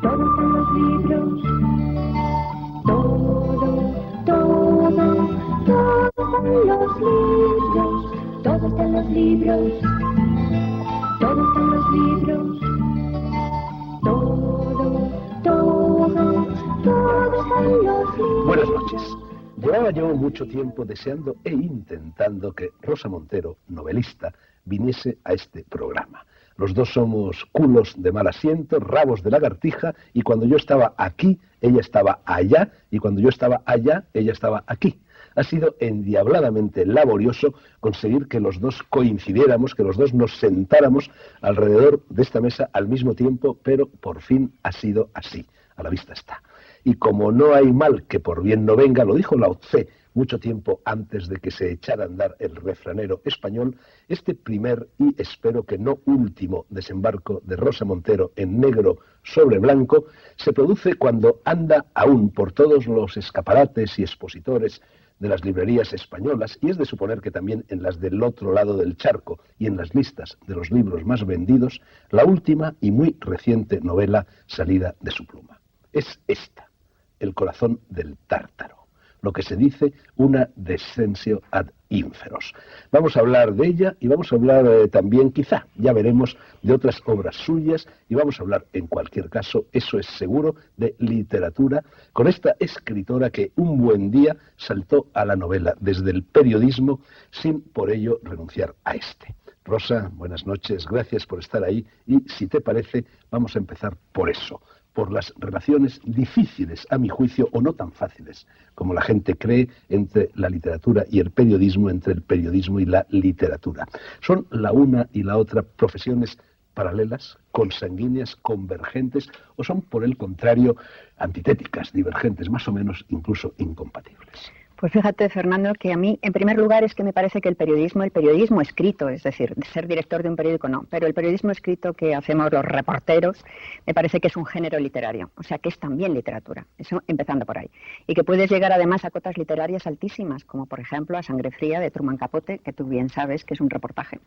todo está en los libros. Todo está en los libros. Todo está en los libros. Todo está en los libros. Todo está en los libros. Buenas noches. Llevaba yo mucho tiempo deseando e intentando que Rosa Montero, novelista, viniese a este programa. Los dos somos culos de mal asiento, rabos de lagartija, y cuando yo estaba aquí, ella estaba allá, y cuando yo estaba allá, ella estaba aquí. Ha sido endiabladamente laborioso conseguir que los dos coincidiéramos, que los dos nos sentáramos alrededor de esta mesa al mismo tiempo, pero por fin ha sido así, a la vista está. Y como no hay mal que por bien no venga, lo dijo Lao Tse mucho tiempo antes de que se echara a andar el refranero español, este primer y espero que no último desembarco de Rosa Montero en negro sobre blanco se produce cuando anda aún por todos los escaparates y expositores de las librerías españolas, y es de suponer que también en las del otro lado del charco y en las listas de los libros más vendidos, la última y muy reciente novela salida de su pluma. Es esta, El corazón del tártaro, lo que se dice una descensio ad inferos. Vamos a hablar de ella y vamos a hablar también, quizá, ya veremos, de otras obras suyas, y vamos a hablar, en cualquier caso, eso es seguro, de literatura, con esta escritora que un buen día saltó a la novela desde el periodismo sin por ello renunciar a este. Rosa, buenas noches, gracias por estar ahí, y si te parece, vamos a empezar por eso, por las relaciones difíciles, a mi juicio, o no tan fáciles, como la gente cree, entre la literatura y el periodismo, entre el periodismo y la literatura. ¿Son la una y la otra profesiones paralelas, consanguíneas, convergentes, o son, por el contrario, antitéticas, divergentes, más o menos incluso incompatibles? Pues fíjate, Fernando, que a mí, en primer lugar, es que me parece que el periodismo escrito, es decir, ser director de un periódico no, pero el periodismo escrito que hacemos los reporteros, me parece que es un género literario, o sea, que es también literatura, eso empezando por ahí. Y que puedes llegar además a cotas literarias altísimas, como por ejemplo a Sangre Fría de Truman Capote, que tú bien sabes que es un reportaje.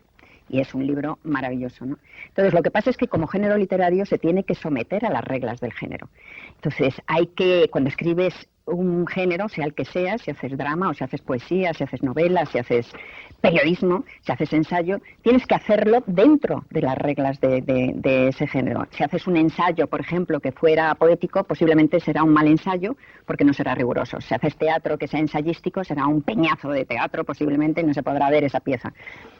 Y es un libro maravilloso, ¿no? Entonces, lo que pasa es que como género literario se tiene que someter a las reglas del género. Entonces, hay que, cuando escribes un género, sea el que sea, si haces drama o si haces poesía, si haces novela, si haces periodismo, si haces ensayo, tienes que hacerlo dentro de las reglas de ese género. Si haces un ensayo, por ejemplo, que fuera poético, posiblemente será un mal ensayo porque no será riguroso. Si haces teatro que sea ensayístico, será un peñazo de teatro posiblemente y no se podrá ver esa pieza.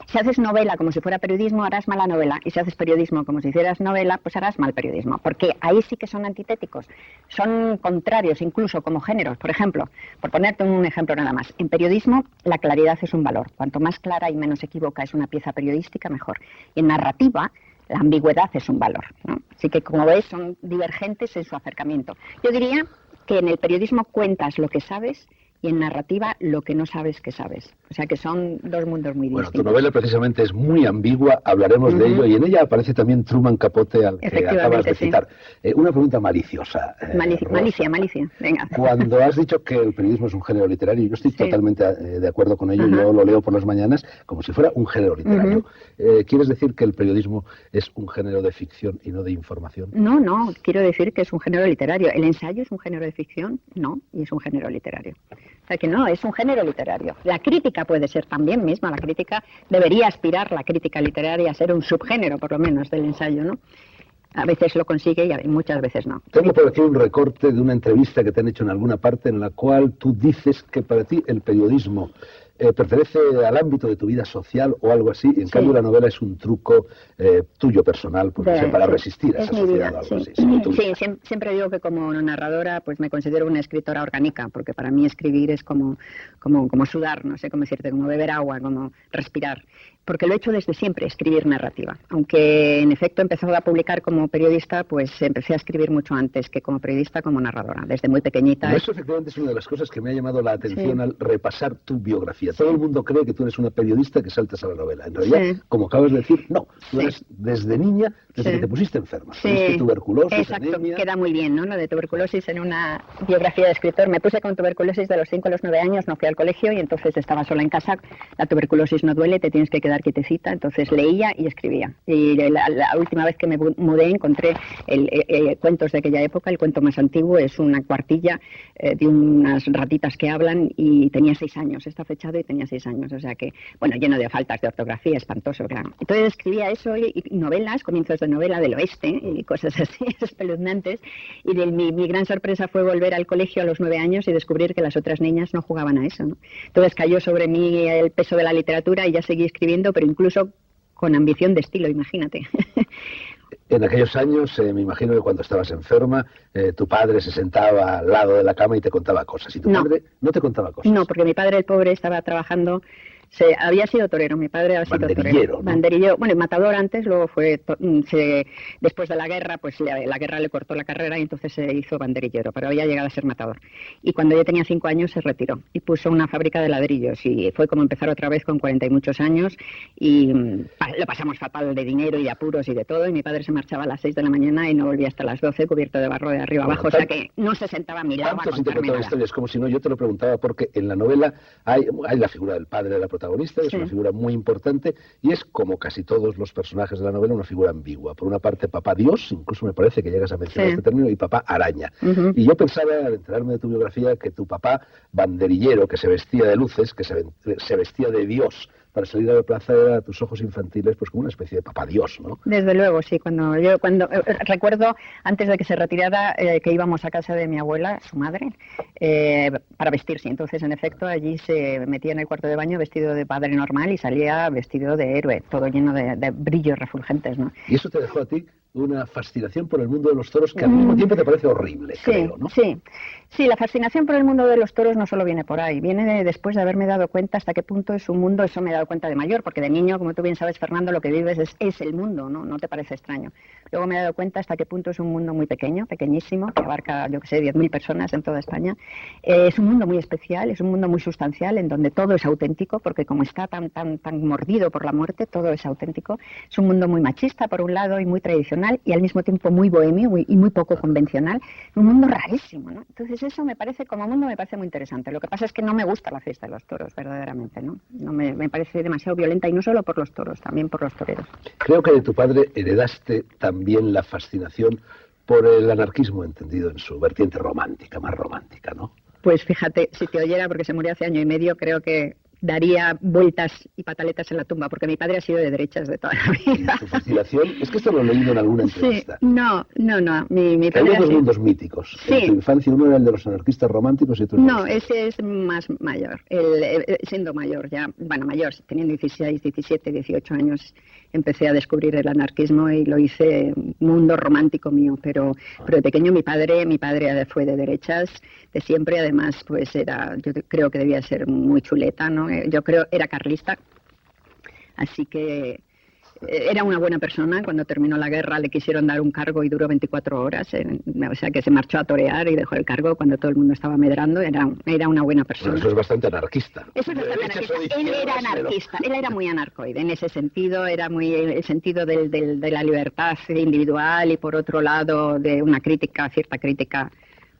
Si haces novela como si fuera periodismo, harás mala novela, y si haces periodismo como si hicieras novela, pues harás mal periodismo, porque ahí sí que son antitéticos, son contrarios incluso como géneros. Por ejemplo, por ponerte un ejemplo nada más, en periodismo la claridad es un valor, cuanto más clara y menos equívoca es una pieza periodística, mejor. Y en narrativa, la ambigüedad es un valor, ¿no? Así que, como ves, son divergentes en su acercamiento. Yo diría que en el periodismo cuentas lo que sabes y en narrativa lo que no sabes que sabes. O sea que son dos mundos muy distintos. Bueno, tu novela precisamente es muy ambigua, hablaremos de ello, y en ella aparece también Truman Capote, al que acabas de citar. Una pregunta maliciosa. Malicia, venga. Cuando has dicho que el periodismo es un género literario, yo estoy totalmente de acuerdo con ello, yo lo leo por las mañanas como si fuera un género literario. ¿Quieres decir que el periodismo es un género de ficción y no de información? No, quiero decir que es un género literario. ¿El ensayo es un género de ficción? No, y es un género literario. O sea que no, es un género literario. La crítica puede ser también misma, la crítica debería aspirar, la crítica literaria, a ser un subgénero, por lo menos, del ensayo, ¿no? A veces lo consigue y muchas veces no. Tengo por aquí un recorte de una entrevista que te han hecho en alguna parte en la cual tú dices que para ti el periodismo pertenece al ámbito de tu vida social o algo así, y en cambio la novela es un truco tuyo personal, pues, para resistir a esa sociedad o algo así. Sí, siempre digo que como narradora pues me considero una escritora orgánica, porque para mí escribir es como sudar, no sé cómo decirte, como beber agua, como respirar. Porque lo he hecho desde siempre, escribir narrativa. Aunque en efecto he empezado a publicar como periodista, pues empecé a escribir mucho antes que como periodista, como narradora, desde muy pequeñita. Eso efectivamente es una de las cosas que me ha llamado la atención al repasar tu biografía. novela. Todo el mundo cree que tú eres una periodista que saltas a la novela. En realidad, como acabas de decir, no. Tú eres desde niña, desde que te pusiste enferma. Tuviste tuberculosis, exacto, anemia. queda muy bien, ¿no? Lo de tuberculosis en una biografía de escritor. Me puse con tuberculosis de los 5 a los 9 años, no fui al colegio y entonces estaba sola en casa. La tuberculosis no duele, te tienes que quedar quietecita. Entonces leía y escribía. Y la última vez que me mudé encontré cuentos de aquella época. El cuento más antiguo es una cuartilla de unas ratitas que hablan y tenía 6 años. Está fechado y tenía 6 años. O sea que, bueno, lleno de faltas de ortografía, espantoso, claro. Entonces escribía eso y novelas, comienzos de novela del oeste y cosas así, espeluznantes. Y mi gran sorpresa fue volver al colegio a los 9 años y descubrir que las otras niñas no jugaban a eso, ¿no? Entonces cayó sobre mí el peso de la literatura y ya seguí escribiendo, pero incluso con ambición de estilo, imagínate. En aquellos años, me imagino que cuando estabas enferma, tu padre se sentaba al lado de la cama y te contaba cosas. ¿Y tu padre no te contaba cosas? No, porque mi padre, el pobre, estaba trabajando... había sido torero, mi padre había sido torero. ¿No? Banderillero, bueno, matador antes, luego fue, después de la guerra, pues la guerra le cortó la carrera y entonces se hizo banderillero, pero había llegado a ser matador. Y cuando yo tenía 5 años se retiró y puso una fábrica de ladrillos y fue como empezar otra vez con 40 y muchos años y lo pasamos fatal de dinero y de apuros y de todo y mi padre se marchaba a las 6 de la mañana y no volvía hasta las 12 cubierto de barro de arriba abajo, o sea que no se sentaba a mi lado a contarme nada. Historias, como si no, yo te lo preguntaba porque en la novela hay la figura del padre de la protagonista, es una figura muy importante y es, como casi todos los personajes de la novela, una figura ambigua. Por una parte, papá Dios, incluso me parece que llegas a mencionar este término, y papá Araña. Y yo pensaba, al enterarme de tu biografía, que tu papá banderillero, que se vestía de luces, que se vestía de Dios para salir a la plaza, era a tus ojos infantiles pues como una especie de papá Dios, ¿no? Desde luego, sí. Cuando recuerdo, antes de que se retirara, que íbamos a casa de mi abuela, su madre, para vestirse. Entonces, en efecto, allí se metía en el cuarto de baño vestido de padre normal y salía vestido de héroe, todo lleno de brillos refulgentes, ¿no? ¿Y eso te dejó a ti una fascinación por el mundo de los toros que al mismo tiempo te parece horrible, creo, ¿no? Sí, la fascinación por el mundo de los toros no solo viene por ahí, viene después de haberme dado cuenta hasta qué punto es un mundo, eso me he dado cuenta de mayor, porque de niño, como tú bien sabes, Fernando, lo que vives es el mundo, ¿no? No te parece extraño. Luego me he dado cuenta hasta qué punto es un mundo muy pequeño, pequeñísimo, que abarca, 10.000 personas en toda España. Es un mundo muy especial, es un mundo muy sustancial, en donde todo es auténtico, porque como está tan mordido por la muerte, todo es auténtico. Es un mundo muy machista, por un lado, y muy tradicional, y al mismo tiempo muy bohemio y muy poco convencional. Un mundo rarísimo, ¿no? Entonces eso me parece, como mundo, me parece muy interesante. Lo que pasa es que no me gusta la fiesta de los toros, verdaderamente, ¿no? No me parece demasiado violenta, y no solo por los toros, también por los toreros. Creo que de tu padre heredaste también la fascinación por el anarquismo, entendido en su vertiente romántica, más romántica, ¿no? Pues fíjate, si te oyera, porque se murió hace año y medio, creo que daría vueltas y pataletas en la tumba, porque mi padre ha sido de derechas de toda la vida. ¿Tu fascinación? Es que esto lo he leído en alguna entrevista. Sí, no. Mi padre hay dos mundos míticos. Sí. En tu infancia uno era el de los anarquistas románticos y otro el de los... No, ese es más mayor. Siendo mayor ya, bueno, mayor, teniendo 16, 17, 18 años, empecé a descubrir el anarquismo y lo hice mundo romántico mío, pero de pequeño mi padre fue de derechas, de siempre, además pues yo creo que debía ser muy chuleta, ¿no? Yo creo era carlista, así que era una buena persona. Cuando terminó la guerra le quisieron dar un cargo y duró 24 horas, o sea que se marchó a torear y dejó el cargo cuando todo el mundo estaba medrando. Era una buena persona. Bueno, eso es bastante anarquista. Eso es bastante anarquista. Él era anarquista, él era muy anarcoide, en ese sentido, era muy el sentido de la libertad individual y por otro lado de una cierta crítica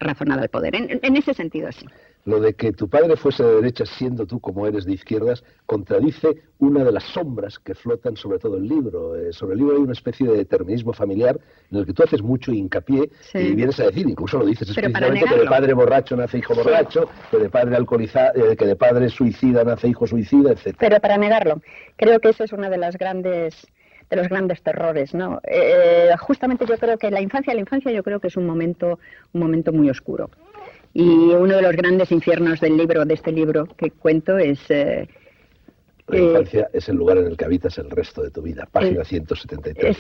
razonada al poder. En ese sentido, sí. Lo de que tu padre fuese de derechas siendo tú como eres de izquierdas contradice una de las sombras que flotan sobre todo el libro. Sobre el libro hay una especie de determinismo familiar en el que tú haces mucho hincapié y vienes a decir, incluso lo dices explícitamente, que de padre borracho nace hijo borracho, que de padre alcoholizado, que de padre suicida nace hijo suicida, etc. Pero para negarlo, creo que eso es una de los grandes terrores, ¿no? Justamente yo creo que la infancia yo creo que es un momento muy oscuro. Y uno de los grandes infiernos de este libro que cuento es... la infancia es el lugar en el que habitas el resto de tu vida, página 173.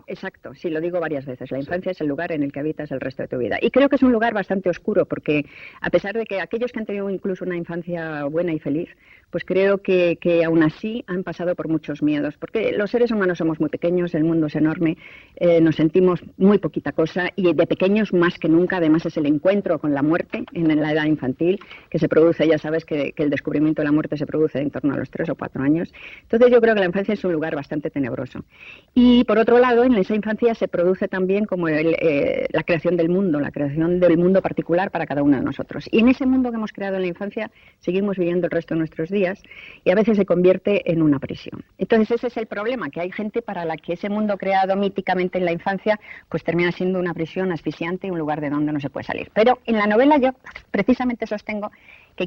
Exacto, sí, lo digo varias veces. La infancia es el lugar en el que habitas el resto de tu vida. Y creo que es un lugar bastante oscuro, porque a pesar de que aquellos que han tenido incluso una infancia buena y feliz, pues creo que aún así han pasado por muchos miedos, porque los seres humanos somos muy pequeños, el mundo es enorme, nos sentimos muy poquita cosa y de pequeños más que nunca, además es el encuentro con la muerte en la edad infantil, que se produce, ya sabes que el descubrimiento de la muerte se produce en torno a los 3 o 4 años. Entonces yo creo que la infancia es un lugar bastante tenebroso. Y por otro lado, en esa infancia se produce también como la creación del mundo, la creación del mundo particular para cada uno de nosotros. Y en ese mundo que hemos creado en la infancia seguimos viviendo el resto de nuestros días y a veces se convierte en una prisión. Entonces ese es el problema, que hay gente para la que ese mundo creado míticamente en la infancia pues termina siendo una prisión asfixiante y un lugar de donde no se puede salir. Pero en la novela yo precisamente sostengo que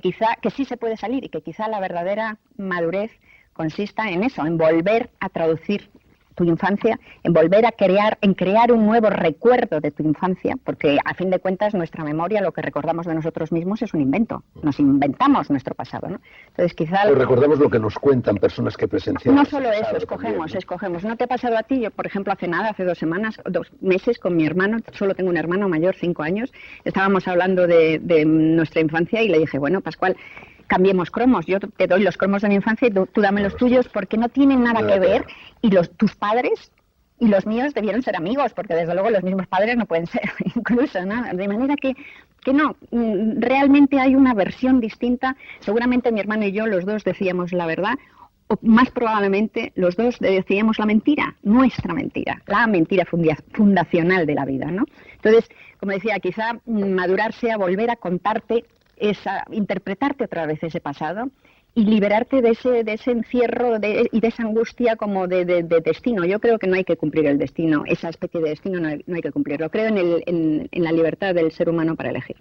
sí se puede salir y que quizá la verdadera madurez consista en eso, en volver a traducir tu infancia, en volver a crear un nuevo recuerdo de tu infancia, porque a fin de cuentas nuestra memoria, lo que recordamos de nosotros mismos es un invento, nos inventamos nuestro pasado, ¿no? Entonces quizá... Pero recordamos lo que nos cuentan personas que presenciaron. No solo eso, escogemos. ¿No te ha pasado a ti? Yo, por ejemplo, hace 2 meses con mi hermano, solo tengo un hermano mayor, 5 años, estábamos hablando de nuestra infancia y le dije, bueno, Pascual, cambiemos cromos, yo te doy los cromos de mi infancia y tú dame los tuyos, porque no tienen nada que ver y tus padres y los míos debieron ser amigos, porque desde luego los mismos padres no pueden ser incluso, ¿no? De manera que no, realmente hay una versión distinta. Seguramente mi hermano y yo, los dos decíamos la verdad, o más probablemente los dos decíamos la mentira, nuestra mentira, la mentira fundacional de la vida, ¿no? Entonces, como decía, quizá madurar sea volver a contarte interpretarte otra vez ese pasado y liberarte de ese encierro y de esa angustia como de destino. Yo creo que no hay que cumplir el destino, esa especie de destino no hay que cumplirlo. Creo en la libertad del ser humano para elegir.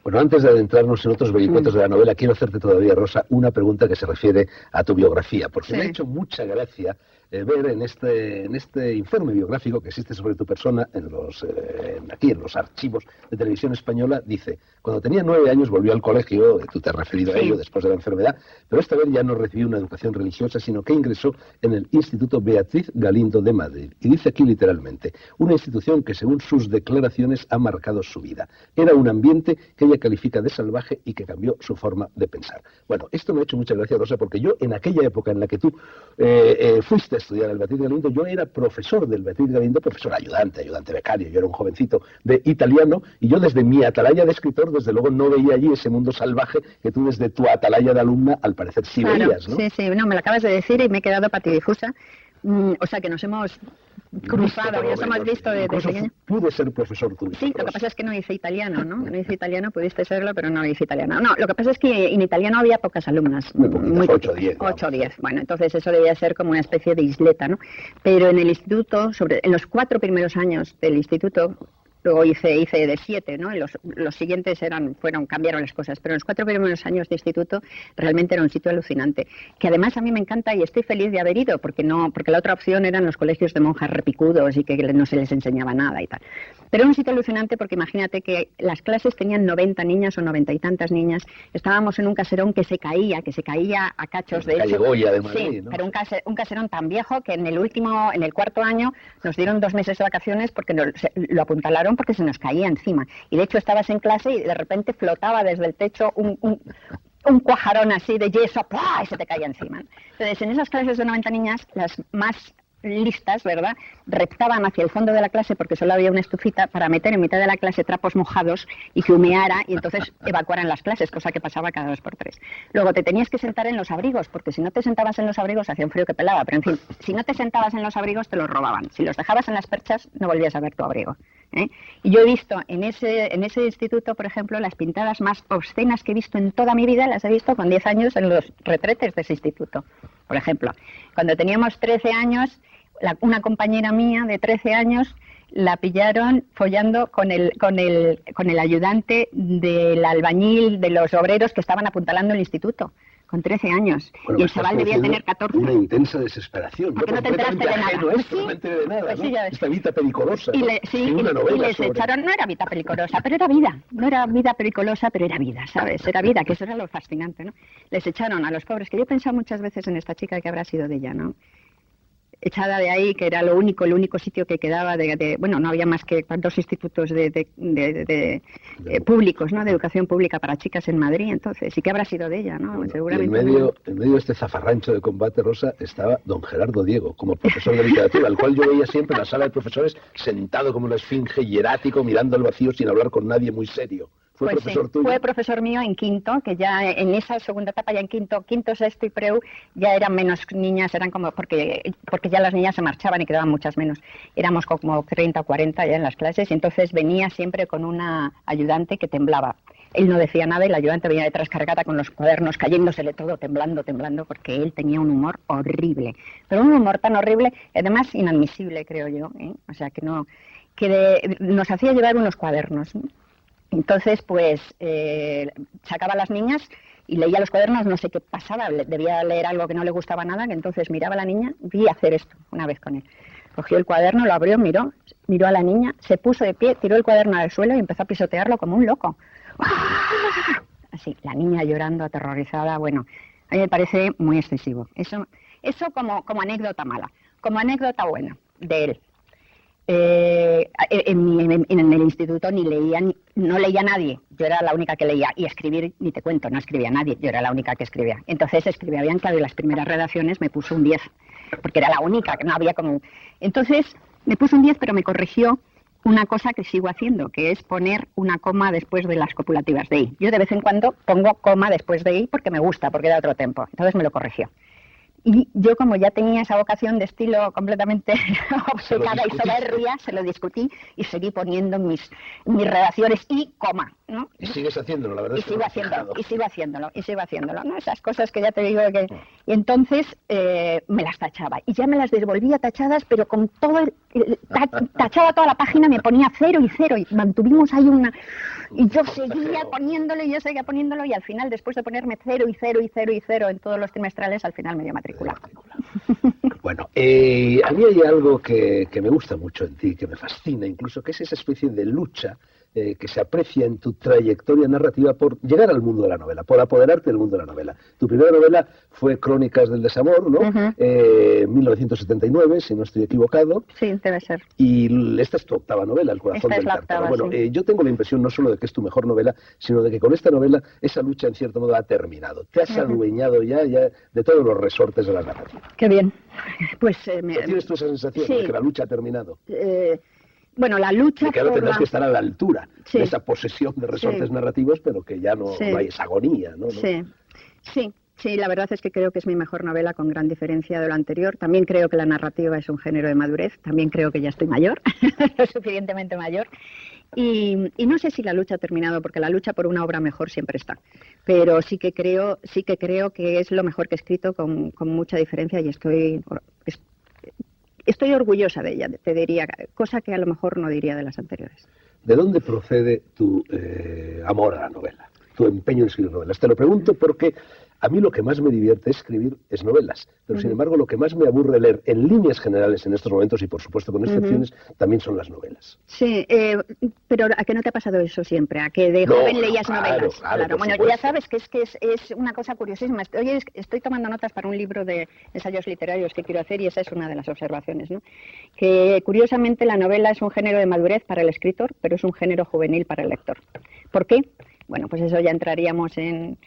Bueno, antes de adentrarnos en otros vericuetos de la novela, quiero hacerte todavía, Rosa, una pregunta que se refiere a tu biografía, porque me ha hecho mucha gracia ver en este informe biográfico que existe sobre tu persona aquí en los archivos de Televisión Española. Dice, cuando tenía 9 años volvió al colegio, tú te has referido a ello después de la enfermedad, pero esta vez ya no recibió una educación religiosa, sino que ingresó en el Instituto Beatriz Galindo de Madrid. Y dice aquí literalmente, una institución que según sus declaraciones ha marcado su vida. Era un ambiente que ella califica de salvaje y que cambió su forma de pensar. Bueno, esto me ha hecho mucha gracia, Rosa, porque yo en aquella época en la que tú fuiste a estudiar al Beatriz Galindo, yo era profesor del Beatriz Galindo, profesor ayudante becario, yo era un jovencito de italiano, y yo desde mi atalaya de escritor, desde luego no veía allí ese mundo salvaje que tú desde tu atalaya de alumna, al parecer sí veías, ¿no? Sí, no, me lo acabas de decir y me he quedado patidifusa. O sea que nos hemos cruzado, nos hemos visto desde pequeño. Pude ser profesor tuyo. Sí, lo que pasa es que no hice italiano, ¿no? No hice italiano, pudiste serlo, pero no hice italiano. No, lo que pasa es que en italiano había pocas alumnas. Muy 8 o 10. 8 o 10. Bueno, entonces eso debía ser como una especie de isleta, ¿no? Pero en el instituto, en los 4 primeros años del instituto, luego hice de 7, ¿no? Y los siguientes cambiaron las cosas, pero en los 4 primeros años de instituto realmente era un sitio alucinante, que además a mí me encanta y estoy feliz de haber ido, porque la otra opción eran los colegios de monjas repicudos y que no se les enseñaba nada y tal. Pero era un sitio alucinante porque imagínate que las clases tenían 90 niñas o 90 y tantas niñas, estábamos en un caserón que se caía a cachos, de hecho. Goya de Madrid, sí, ¿no? pero un caserón tan viejo que en el 4º año nos dieron 2 meses de vacaciones porque lo apuntalaron porque se nos caía encima. Y de hecho estabas en clase y de repente flotaba desde el techo un cuajarón así de yeso, ¡pua! Y se te caía encima. Entonces, en esas clases de 90 niñas, las más listas, ¿verdad?, reptaban hacia el fondo de la clase porque solo había una estufita para meter en mitad de la clase trapos mojados y que humeara y entonces evacuaran las clases, cosa que pasaba cada 2 por 3. Luego te tenías que sentar en los abrigos, porque si no te sentabas en los abrigos hacía un frío que pelaba, pero en fin, si no te sentabas en los abrigos te los robaban. Si los dejabas en las perchas no volvías a ver tu abrigo, ¿eh? Y yo he visto en ese instituto, por ejemplo, las pintadas más obscenas que he visto en toda mi vida, las he visto con 10 años en los retretes de ese instituto. Por ejemplo, cuando teníamos 13 años, una compañera mía de 13 años la pillaron follando con el ayudante del albañil de los obreros que estaban apuntalando el instituto, con 13 años. Bueno, y el chaval debía tener 14. Una intensa desesperación. ¿Por qué no te enteraste de nada? No me enteré de nada, pues ¿no? Sí, Esta vida pericolosa. Y les echaron, no era vida pericolosa, pero era vida. No era vida pericolosa, pero era vida, ¿sabes? Era vida, que eso era lo fascinante, ¿no? Les echaron a los pobres, que yo he pensado muchas veces en esta chica que habrá sido de ella, ¿no? echada de ahí, que era el único sitio que quedaba bueno, no había más que 2 institutos públicos, ¿no? De educación pública para chicas en Madrid, entonces, ¿y qué habrá sido de ella, no? Bueno, seguramente. En medio de este zafarrancho de combate, Rosa, estaba don Gerardo Diego, como profesor de literatura, al cual yo veía siempre en la sala de profesores, sentado como una esfinge, hierático, mirando al vacío sin hablar con nadie, muy serio. ¿Fue profesor tuyo? Fue profesor mío en quinto, que ya en esa segunda etapa, ya en quinto, sexto y preu, ya eran menos niñas, eran como, porque ya las niñas se marchaban y quedaban muchas menos. Éramos como 30 o 40 ya en las clases, y entonces venía siempre con una ayudante que temblaba. Él no decía nada y la ayudante venía detrás cargada con los cuadernos, cayéndosele todo, temblando, porque él tenía un humor horrible. Pero un humor tan horrible, además inadmisible, creo yo, ¿eh? O sea, nos hacía llevar unos cuadernos, ¿no? Entonces, pues, sacaba a las niñas y leía los cuadernos, no sé qué pasaba, debía leer algo que no le gustaba nada, que entonces miraba a la niña, vi hacer esto una vez con él. Cogió el cuaderno, lo abrió, miró a la niña, se puso de pie, tiró el cuaderno al suelo y empezó a pisotearlo como un loco. Así, la niña llorando, aterrorizada. Bueno, a mí me parece muy excesivo. Eso como anécdota mala. Como anécdota buena de él. En el instituto no leía nadie, yo era la única que leía, y escribir, ni te cuento, no escribía nadie, yo era la única que escribía. Entonces escribía bien, claro, y las primeras redacciones me puso un 10, porque era la única, que no había como... Entonces me puso un 10, pero me corrigió una cosa que sigo haciendo, que es poner una coma después de las copulativas de I. Yo de vez en cuando pongo coma después de I porque me gusta, porque da otro tiempo. Entonces me lo corrigió. Y yo, como ya tenía esa vocación de estilo completamente obcecada y soberbia, se lo discutí y seguí poniendo mis redacciones y coma, ¿no? Y sigues haciéndolo, la verdad. Y sigo haciéndolo, ¿no? Esas cosas que ya te digo que... Y entonces me las tachaba. Y ya me las devolvía tachadas, pero con todo tachaba toda la página, me ponía 0 y 0. Y mantuvimos ahí y yo seguía poniéndolo, y al final, después de ponerme 0 y 0 y 0 y 0 en todos los trimestrales, al final me dio matrícula. Bueno, a mí hay algo que me gusta mucho en ti, que me fascina incluso, que es esa especie de lucha que se aprecia en tu trayectoria narrativa por llegar al mundo de la novela, por apoderarte del mundo de la novela. Tu primera novela fue Crónicas del desamor, ¿no? 1979, si no estoy equivocado. Sí, debe ser. Y esta es tu octava novela, El corazón del tártaro. Bueno, sí. Yo tengo la impresión no solo de que es tu mejor novela, sino de que con esta novela esa lucha en cierto modo ha terminado. Te has adueñado ya de todos los resortes de la narrativa. Qué bien. Pues ¿tienes tú esa sensación de que la lucha ha terminado? Bueno, la lucha... Y que ahora tendrás que estar a la altura de esa posesión de resortes narrativos, pero que ya no hay esa agonía, ¿no? Sí, la verdad es que creo que es mi mejor novela, con gran diferencia de lo anterior. También creo que la narrativa es un género de madurez. También creo que ya estoy mayor, lo suficientemente mayor. Y no sé si la lucha ha terminado, porque la lucha por una obra mejor siempre está. Pero sí que creo que es lo mejor que he escrito, con mucha diferencia, y estoy orgullosa de ella, te diría, cosa que a lo mejor no diría de las anteriores. ¿De dónde procede tu amor a la novela, tu empeño en escribir novelas? Te lo pregunto porque a mí lo que más me divierte escribir es novelas, pero sin embargo lo que más me aburre leer en líneas generales en estos momentos, y por supuesto con excepciones, también son las novelas. Sí, pero ¿a qué no te ha pasado eso siempre? ¿A que de joven leías novelas? Claro. Bueno, ya sabes que es una cosa curiosísima. Estoy tomando notas para un libro de ensayos literarios que quiero hacer, y esa es una de las observaciones, ¿no? Que curiosamente la novela es un género de madurez para el escritor, pero es un género juvenil para el lector. ¿Por qué? Bueno, pues eso ya entraríamos en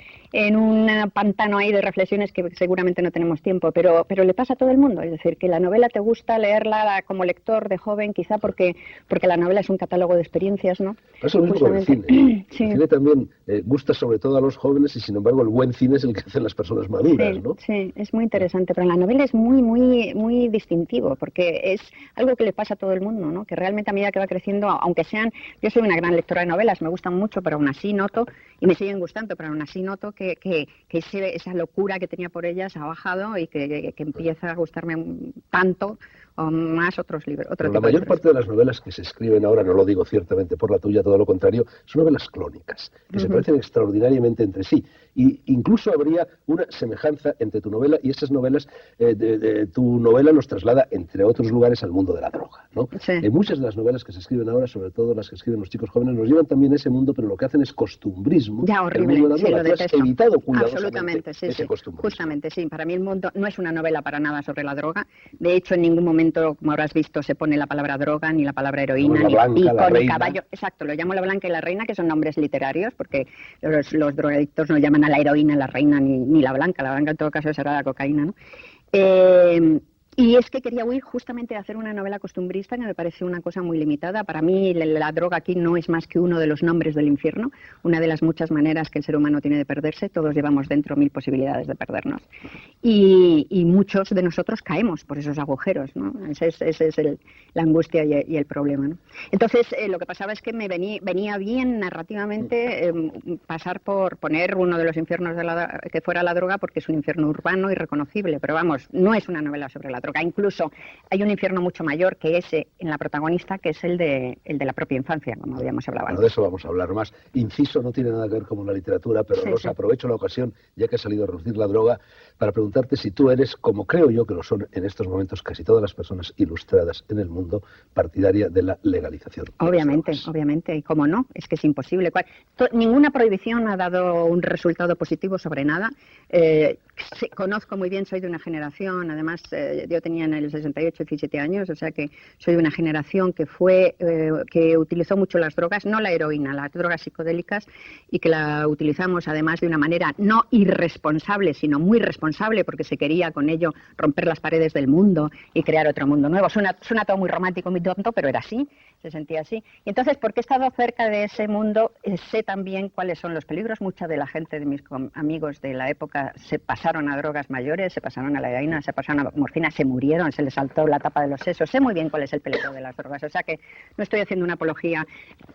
un pantano ahí de reflexiones que seguramente no tenemos tiempo, pero le pasa a todo el mundo. Es decir, que la novela te gusta leerla como lector de joven, quizá porque la novela es un catálogo de experiencias, ¿no? Eso es lo mismo con el cine. Sí. El cine también gusta sobre todo a los jóvenes, y sin embargo el buen cine es el que hacen las personas maduras, ¿no? Sí, es muy interesante, pero la novela es muy, muy, muy distintivo, porque es algo que le pasa a todo el mundo, ¿no? Que realmente a medida que va creciendo, aunque sean... Yo soy una gran lectora de novelas, me gustan mucho, pero aún así noto, y me siguen gustando, pero aún así noto que esa locura que tenía por ellas ha bajado, y que empieza a gustarme tanto o más otros libros. La mayor parte de las novelas que se escriben ahora, no lo digo ciertamente por la tuya, todo lo contrario, son novelas clónicas, que se parecen extraordinariamente entre sí. Y incluso habría una semejanza entre tu novela y esas novelas. Tu novela nos traslada, entre otros lugares, al mundo de la droga, ¿no? Sí. Muchas de las novelas que se escriben ahora, sobre todo las que escriben los chicos jóvenes, nos llevan también a ese mundo, pero lo que hacen es costumbrismo. Ya, horrible. El mundo de la Sí, novela. lo Tú has detesto. evitado cuidadosamente Absolutamente, sí, ese sí. costumbrismo. Justamente, sí. Para mí el mundo no es una novela para nada sobre la droga. De hecho, en ningún momento, como habrás visto, se pone la palabra droga, ni la palabra heroína, La ni blanca, pico, la ni reina. caballo. Exacto, lo llamo la blanca y la reina, que son nombres literarios, porque los drogadictos no llaman a la heroína la reina ni la blanca. La blanca en todo caso será la cocaína, ¿no? Y es que quería huir justamente de hacer una novela costumbrista que me parece una cosa muy limitada. Para mí la droga aquí no es más que uno de los nombres del infierno, una de las muchas maneras que el ser humano tiene de perderse. Todos llevamos dentro 1000 posibilidades de perdernos. Y muchos de nosotros caemos por esos agujeros, ¿no? Ese es la angustia y el problema, ¿no? Entonces, lo que pasaba es que me venía bien narrativamente pasar por poner uno de los infiernos que fuera la droga, porque es un infierno urbano y reconocible, pero vamos, no es una novela sobre la droga. Incluso hay un infierno mucho mayor que ese en la protagonista, que es el de la propia infancia, como habíamos hablado Bueno, antes. de eso vamos a hablar más. Inciso, no tiene nada que ver con la literatura, pero Sí, Rosa, sí. aprovecho la ocasión, ya que ha salido a reducir la droga, para preguntarte si tú eres, como creo yo que lo son en estos momentos casi todas las personas ilustradas en el mundo, partidaria de la legalización. Obviamente, y cómo no, es que es imposible. Ninguna prohibición ha dado un resultado positivo sobre nada. Conozco muy bien, soy de una generación, además yo tenía en el 68 17 años, o sea que soy de una generación que utilizó mucho las drogas, no la heroína, las drogas psicodélicas, y que la utilizamos además de una manera no irresponsable, sino muy responsable, porque se quería con ello romper las paredes del mundo y crear otro mundo nuevo. Suena todo muy romántico, muy tonto, pero era así, se sentía así. Y entonces, porque he estado cerca de ese mundo, sé también cuáles son los peligros. Mucha de la gente de mis amigos de la época se pasaron a drogas mayores, se pasaron a la heroína, se pasaron a morfina, se murieron, se les saltó la tapa de los sesos. Sé muy bien cuál es el peligro de las drogas. O sea que no estoy haciendo una apología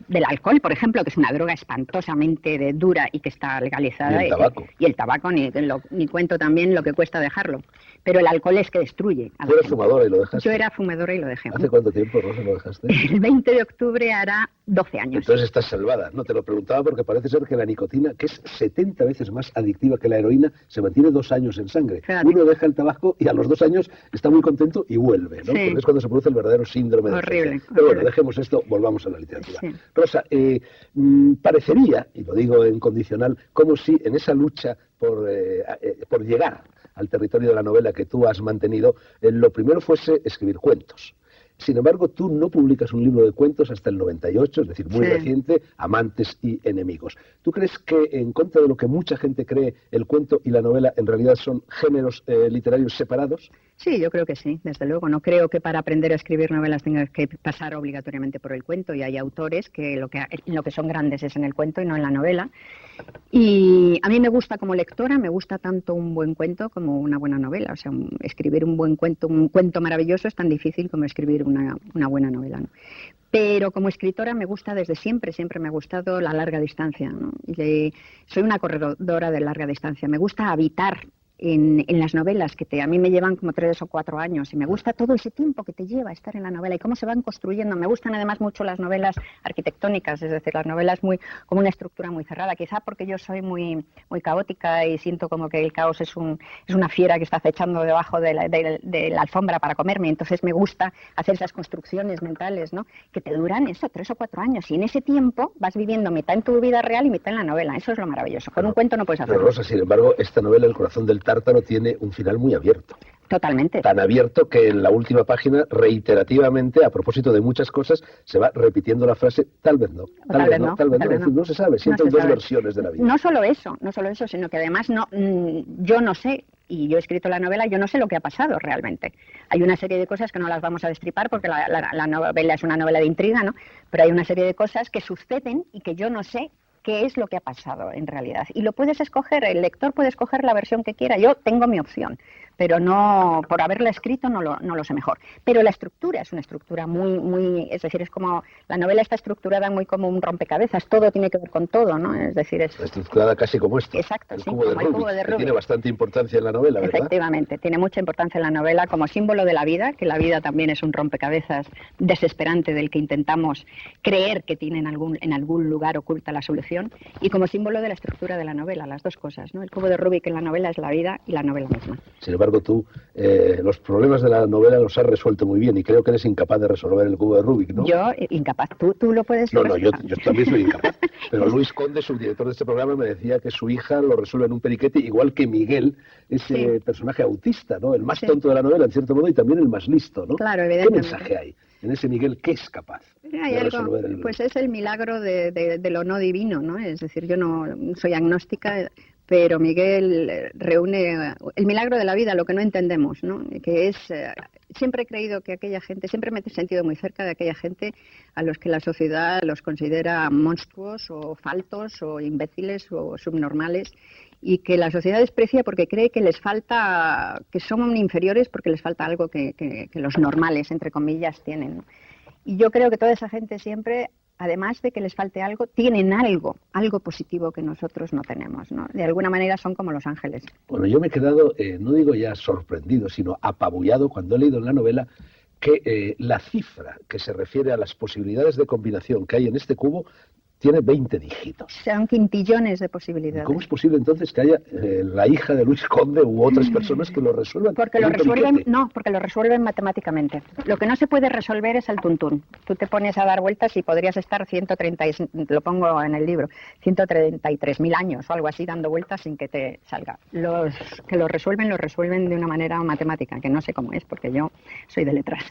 del alcohol, por ejemplo, que es una droga espantosamente dura y que está legalizada. Y el tabaco. Y el tabaco, ni cuento también lo que cuesta dejarlo. Pero el alcohol es que destruye. ¿Tú eres fumadora y lo dejaste? Yo era fumadora y lo dejé. ¿Hace cuánto tiempo, Rosa, lo dejaste? El 20 de octubre hará 12 años. Entonces estás salvada. No te lo preguntaba porque parece ser que la nicotina, que es 70 veces más adictiva que la heroína, se mantiene 2 años en sangre. Fíjate. Uno deja el tabaco y a los 2 años está muy contento y vuelve, ¿no? Sí. Porque es cuando se produce el verdadero síndrome de Horrible, Pero bueno, horrible. dejemos esto, volvamos a la literatura. Sí. Rosa, parecería, y lo digo en condicional, como si en esa lucha por llegar al territorio de la novela que tú has mantenido, lo primero fuese escribir cuentos. Sin embargo, tú no publicas un libro de cuentos hasta el 98, es decir, muy Sí. reciente, Amantes y enemigos. ¿Tú crees que, en contra de lo que mucha gente cree, el cuento y la novela en realidad son géneros literarios separados? Sí, yo creo que sí, desde luego. No creo que para aprender a escribir novelas tengas que pasar obligatoriamente por el cuento, y hay autores que lo que son grandes es en el cuento y no en la novela. Y a mí me gusta, como lectora, me gusta tanto un buen cuento como una buena novela. O sea, escribir un buen cuento, un cuento maravilloso, es tan difícil como escribir una buena novela, ¿no? Pero como escritora me gusta desde siempre me ha gustado la larga distancia, ¿no? Soy una corredora de larga distancia, me gusta habitar en las novelas a mí me llevan como 3 o 4 años, y me gusta todo ese tiempo que te lleva a estar en la novela y cómo se van construyendo. Me gustan además mucho las novelas arquitectónicas, es decir, las novelas como una estructura muy cerrada, quizá porque yo soy muy caótica y siento como que el caos es una fiera que está acechando debajo de la alfombra para comerme. Entonces me gusta hacer esas construcciones mentales, ¿no?, que te duran 3 o 4 años, y en ese tiempo vas viviendo mitad en tu vida real y mitad en la novela. Eso es lo maravilloso. Con un cuento no puedes Pero hacerlo. Rosa, sin embargo, esta novela, El corazón del tártaro, tiene un final muy abierto. Totalmente. Tan abierto que en la última página, reiterativamente, a propósito de muchas cosas, se va repitiendo la frase, tal vez no, tal vez no, tal vez no. Es decir, no se sabe, siempre hay dos versiones de la vida. No solo eso, sino que además yo no sé, y yo he escrito la novela, yo no sé lo que ha pasado realmente. Hay una serie de cosas que no las vamos a destripar porque la novela es una novela de intriga, ¿no? Pero hay una serie de cosas que suceden y que yo no sé qué es lo que ha pasado en realidad. Y lo puedes escoger, el lector puede escoger la versión que quiera. Yo tengo mi opción, pero no, por haberla escrito no lo sé mejor. Pero la estructura es una estructura es decir, es como, la novela está estructurada muy como un rompecabezas, todo tiene que ver con todo, ¿no? Es decir, es estructurada casi como esto. Exacto, el sí, cubo de como el cubo de Rubik, que Rubik. tiene bastante importancia en la novela, ¿verdad? Efectivamente, tiene mucha importancia en la novela como símbolo de la vida, que la vida también es un rompecabezas desesperante del que intentamos creer que tiene en algún lugar oculta la solución, y como símbolo de la estructura de la novela, las dos cosas, ¿no? El cubo de Rubik en la novela es la vida y la novela misma. Sin embargo, embargo, tú los problemas de la novela los has resuelto muy bien y creo que eres incapaz de resolver el cubo de Rubik, ¿no? Yo, incapaz. ¿Tú lo puedes No, yo resolver? también soy incapaz. Pero Luis Conde, subdirector de este programa, me decía que su hija lo resuelve en un periquete, igual que Miguel, ese personaje autista, ¿no? El más tonto de la novela, en cierto modo, y también el más listo, ¿no? Claro, ¿Qué evidentemente. mensaje hay en ese Miguel que es capaz Hay de algo, resolver el... pues es el milagro de lo no divino, ¿no? Es decir, yo no soy agnóstica, pero Miguel reúne el milagro de la vida, lo que no entendemos, ¿no? Que es, siempre he creído que aquella gente, siempre me he sentido muy cerca de aquella gente a los que la sociedad los considera monstruos o faltos o imbéciles o subnormales, y que la sociedad desprecia porque cree que les falta, que son inferiores porque les falta algo que los normales, entre comillas, tienen, ¿no? Y yo creo que toda esa gente siempre, además de que les falte algo, tienen algo positivo que nosotros no tenemos, ¿no? De alguna manera son como los ángeles. Bueno, yo me he quedado, no digo ya sorprendido, sino apabullado cuando he leído en la novela que la cifra que se refiere a las posibilidades de combinación que hay en este cubo tiene 20 dígitos. Son quintillones de posibilidades. ¿Cómo es posible entonces que haya la hija de Luis Conde u otras personas que lo resuelvan? Porque lo resuelven, no, porque lo resuelven matemáticamente. Lo que no se puede resolver es el tuntún. Tú te pones a dar vueltas y podrías estar 130, lo pongo en el libro, 133.000 años o algo así dando vueltas sin que te salga. Los que lo resuelven de una manera matemática, que no sé cómo es, porque yo soy de letras.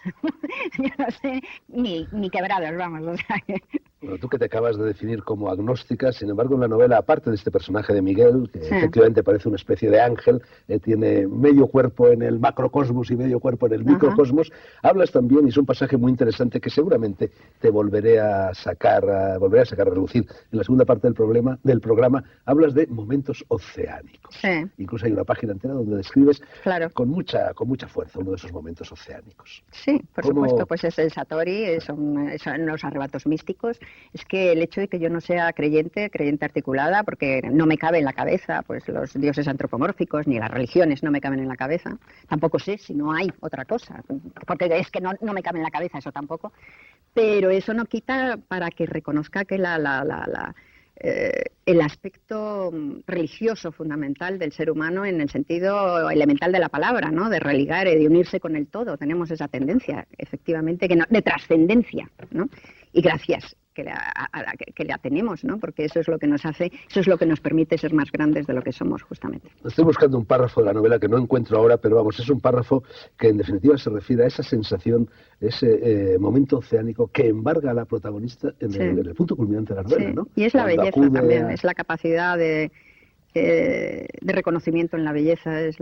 Yo no sé ni quebrados, vamos, o sea que... Bueno, tú que te acabas de definir como agnóstica, sin embargo, en la novela, aparte de este personaje de Miguel, que efectivamente parece una especie de ángel, tiene medio cuerpo en el macrocosmos y medio cuerpo en el microcosmos, hablas también, y es un pasaje muy interesante que seguramente te volveré a sacar a relucir. En la segunda parte del programa hablas de momentos oceánicos. Sí. Incluso hay una página entera donde describes claro. con mucha fuerza uno de esos momentos oceánicos. Sí, por supuesto, pues es el Satori, son los arrebatos místicos. Es que el hecho de que yo no sea creyente articulada, porque no me cabe en la cabeza, pues los dioses antropomórficos ni las religiones no me caben en la cabeza. Tampoco sé si no hay otra cosa, porque es que no me cabe en la cabeza eso tampoco. Pero eso no quita para que reconozca que el aspecto religioso fundamental del ser humano en el sentido elemental de la palabra, ¿no? De religar, de unirse con el todo. Tenemos esa tendencia, efectivamente, de trascendencia, ¿no? Y gracias que la tenemos, ¿no? Porque eso es lo que nos hace, eso es lo que nos permite ser más grandes de lo que somos, justamente. Estoy buscando un párrafo de la novela que no encuentro ahora, pero vamos, es un párrafo que en definitiva se refiere a esa sensación, ese momento oceánico que embarga a la protagonista en el punto culminante de la novela, ¿no? Y es la belleza también, es la capacidad de reconocimiento en la belleza, es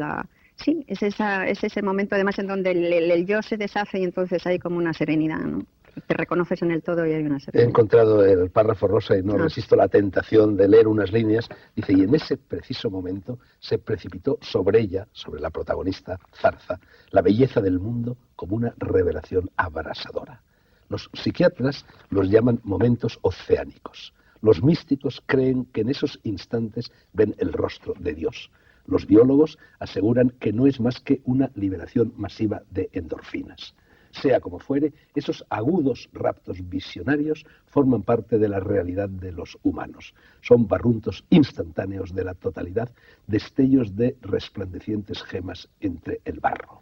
ese momento además en donde el yo se deshace y entonces hay como una serenidad, ¿no? Te reconoces en el todo y hay una serenidad. He encontrado el párrafo rosa y no resisto la tentación de leer unas líneas. Dice, y en ese preciso momento se precipitó sobre ella, sobre la protagonista, Zarza, la belleza del mundo como una revelación abrasadora. Los psiquiatras los llaman momentos oceánicos. Los místicos creen que en esos instantes ven el rostro de Dios. Los biólogos aseguran que no es más que una liberación masiva de endorfinas. Sea como fuere, esos agudos raptos visionarios forman parte de la realidad de los humanos. Son barruntos instantáneos de la totalidad, destellos de resplandecientes gemas entre el barro.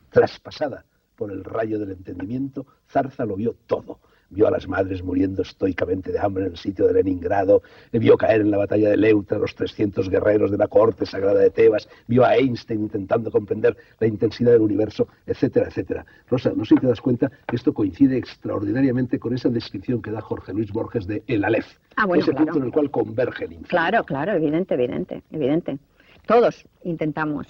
Traspasada por el rayo del entendimiento, Zarza lo vio todo. Vio a las madres muriendo estoicamente de hambre en el sitio de Leningrado, vio caer en la batalla de Leuctra a los 300 guerreros de la cohorte sagrada de Tebas, vio a Einstein intentando comprender la intensidad del universo, etcétera, etcétera. Rosa, no sé si te das cuenta que esto coincide extraordinariamente con esa descripción que da Jorge Luis Borges de El Aleph, ese punto en el cual converge el infinito. Claro, evidente. Todos intentamos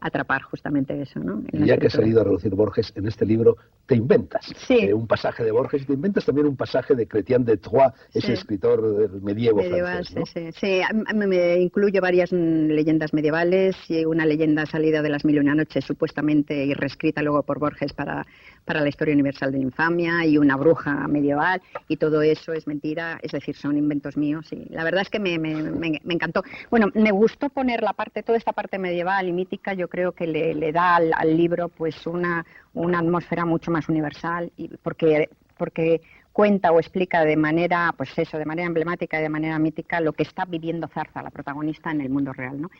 atrapar justamente eso, ¿no? Y ya que ha salido a relucir Borges, en este libro te inventas un pasaje de Borges y te inventas también un pasaje de Chrétien de Troyes, ese escritor del medieval francés, ¿no? Sí, me incluyo varias leyendas medievales y una leyenda salida de las Mil y una Noches, supuestamente y reescrita luego por Borges para la historia universal de la infamia, y una bruja medieval, y todo eso es mentira, es decir, son inventos míos, y la verdad es que me encantó. Bueno, me gustó poner toda esta parte medieval y mítica. Yo creo que le da al libro pues una atmósfera mucho más universal, y porque cuenta o explica de manera emblemática y de manera mítica lo que está viviendo Zarza, la protagonista, en el mundo real, ¿no?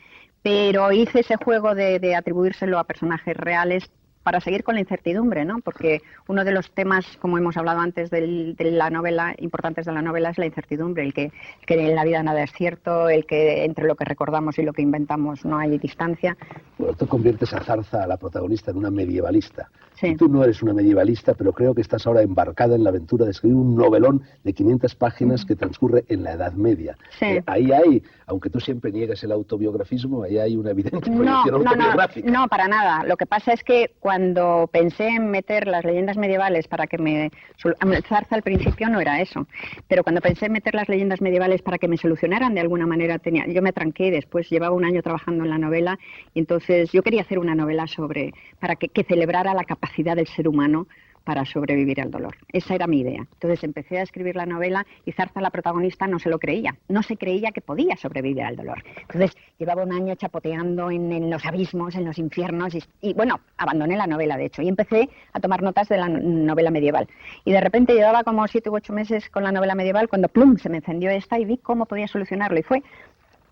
pero hice ese juego de atribuírselo a personajes reales para seguir con la incertidumbre, ¿no? Porque uno de los temas, como hemos hablado antes de la novela, importantes de la novela, es la incertidumbre, el que en la vida nada es cierto, el que entre lo que recordamos y lo que inventamos no hay distancia. Bueno, tú conviertes a Zarza, a la protagonista, en una medievalista. Sí. Y tú no eres una medievalista, pero creo que estás ahora embarcada en la aventura de escribir un novelón de 500 páginas que transcurre en la Edad Media. Sí. Ahí hay, aunque tú siempre niegas el autobiografismo, ahí hay una evidente proyección autobiográfica. No, para nada. Lo que pasa es que cuando pensé en meter las leyendas medievales para que me... Zarza al principio no era eso, pero cuando pensé en meter las leyendas medievales para que me solucionaran de alguna manera, yo me tranqué, después llevaba un año trabajando en la novela y entonces yo quería hacer una novela para que celebrara la capacidad del ser humano para sobrevivir al dolor. Esa era mi idea. Entonces empecé a escribir la novela y Zarza, la protagonista, no se lo creía. No se creía que podía sobrevivir al dolor. Entonces llevaba un año chapoteando en los abismos, en los infiernos y bueno, abandoné la novela, de hecho, y empecé a tomar notas de la novela medieval. Y de repente llevaba como 7 u 8 meses con la novela medieval cuando plum, se me encendió esta y vi cómo podía solucionarlo. Y fue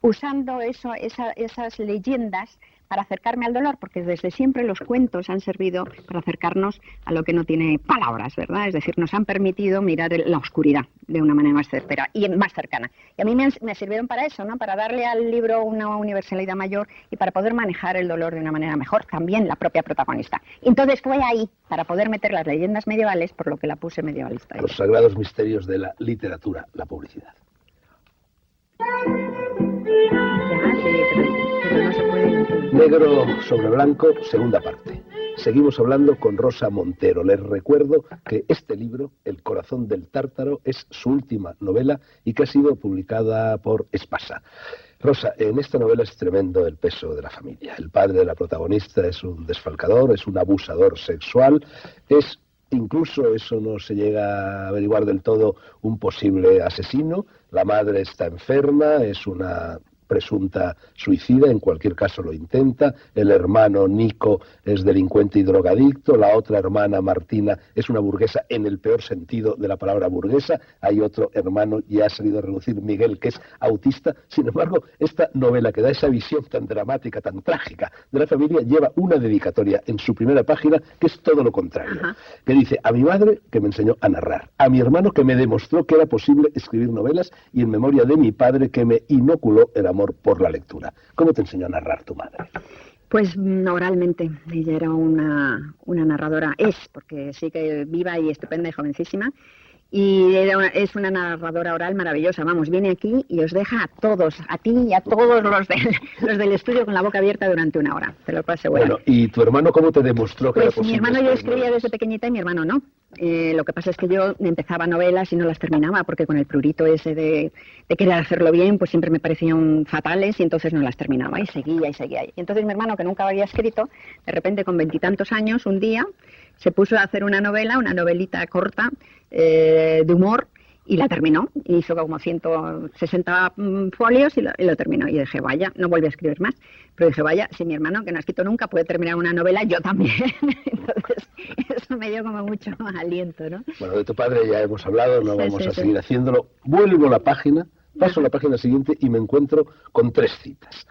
usando esas leyendas para acercarme al dolor, porque desde siempre los cuentos han servido para acercarnos a lo que no tiene palabras, ¿verdad? Es decir, nos han permitido mirar la oscuridad de una manera más certera y más cercana. Y a mí me sirvieron para eso, ¿no? Para darle al libro una universalidad mayor y para poder manejar el dolor de una manera mejor, también la propia protagonista. Entonces fue ahí, para poder meter las leyendas medievales, por lo que la puse medievalista. Los sagrados misterios de la literatura, la publicidad. Ya, sí, pero no se puede... Negro sobre blanco, segunda parte. Seguimos hablando con Rosa Montero. Les recuerdo que este libro, El corazón del tártaro, es su última novela y que ha sido publicada por Espasa. Rosa, en esta novela es tremendo el peso de la familia. El padre de la protagonista es un desfalcador, es un abusador sexual, es... Incluso eso no se llega a averiguar del todo, un posible asesino. La madre está enferma, es una presunta suicida, en cualquier caso lo intenta. El hermano Nico es delincuente y drogadicto. La otra hermana Martina es una burguesa en el peor sentido de la palabra burguesa. Hay otro hermano, ya ha salido a relucir, Miguel, que es autista. Sin embargo, esta novela que da esa visión tan dramática, tan trágica de la familia, lleva una dedicatoria en su primera página que es todo lo contrario. Ajá. Que dice: a mi madre, que me enseñó a narrar; a mi hermano, que me demostró que era posible escribir novelas; y en memoria de mi padre, que me inoculó el amor por la lectura. ¿Cómo te enseñó a narrar tu madre? Pues oralmente. Ella era una narradora, porque sigue viva y estupenda y jovencísima. Y es una narradora oral maravillosa. Vamos, viene aquí y os deja a todos, a ti y a todos los del estudio con la boca abierta durante una hora. Te lo puedo asegurar. Bueno, ¿y tu hermano cómo te demostró que era posible? Mi hermano yo escribía desde pequeñita y mi hermano no. Lo que pasa es que yo empezaba novelas y no las terminaba, porque con el prurito ese de querer hacerlo bien, pues siempre me parecían fatales y entonces no las terminaba y seguía y seguía. Y entonces mi hermano, que nunca había escrito, de repente con 20 y tantos años, un día se puso a hacer una novelita corta de humor y la terminó. Hizo como 160 folios y lo terminó. Y dije, vaya, no vuelve a escribir más. Pero dije, vaya, si mi hermano, que no ha escrito nunca, puede terminar una novela, yo también. Entonces, eso me dio como mucho aliento, ¿no? Bueno, de tu padre ya hemos hablado, no vamos a seguir sí. haciéndolo. Vuelvo a la página, paso a la página siguiente y me encuentro con 3 citas.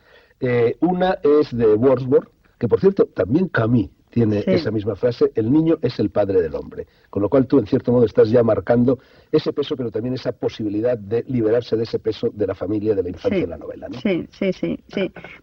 Una es de Wordsworth, que por cierto, también Camus tiene esa misma frase: el niño es el padre del hombre. Con lo cual tú, en cierto modo, estás ya marcando ese peso, pero también esa posibilidad de liberarse de ese peso de la familia, de la infancia de la novela, ¿no? Sí.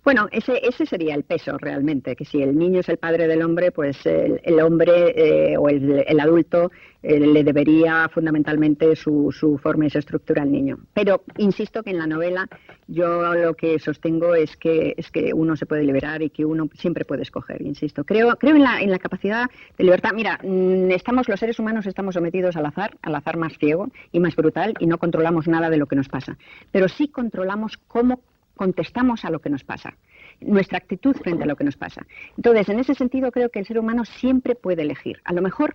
Bueno, ese sería el peso realmente, que si el niño es el padre del hombre, pues el hombre o el adulto le debería fundamentalmente su forma y su estructura al niño. Pero insisto que en la novela yo lo que sostengo es que uno se puede liberar y que uno siempre puede escoger, insisto. Creo en la capacidad de libertad. Mira, los seres humanos estamos sometidos al azar más ciego y más brutal, y no controlamos nada de lo que nos pasa. Pero sí controlamos cómo contestamos a lo que nos pasa, nuestra actitud frente a lo que nos pasa. Entonces, en ese sentido, creo que el ser humano siempre puede elegir. A lo mejor,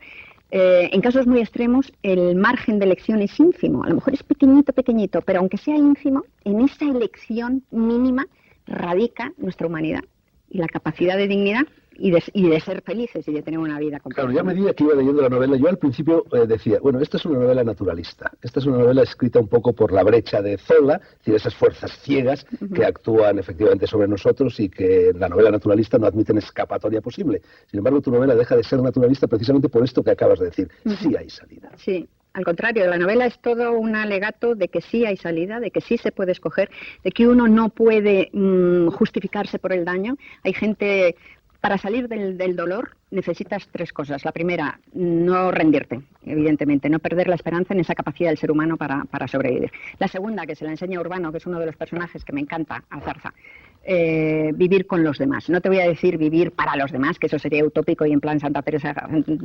en casos muy extremos, el margen de elección es ínfimo. A lo mejor es pequeñito, pero aunque sea ínfimo, en esa elección mínima radica nuestra humanidad y la capacidad de dignidad y de ser felices y de tener una vida completa. Claro, ya a medida que iba leyendo la novela, yo al principio decía, bueno, esta es una novela naturalista, esta es una novela escrita un poco por la brecha de Zola, es decir, esas fuerzas ciegas que actúan efectivamente sobre nosotros y que en la novela naturalista no admiten escapatoria posible. Sin embargo, tu novela deja de ser naturalista precisamente por esto que acabas de decir, sí hay salida. Sí. Al contrario, la novela es todo un alegato de que sí hay salida, de que sí se puede escoger, de que uno no puede justificarse por el daño. Hay gente, para salir del dolor necesitas 3 cosas. La primera, no rendirte, evidentemente, no perder la esperanza en esa capacidad del ser humano para sobrevivir. La segunda, que se la enseña Urbano, que es uno de los personajes que me encanta, a Zarza, vivir con los demás. No te voy a decir vivir para los demás, que eso sería utópico y en plan Santa Teresa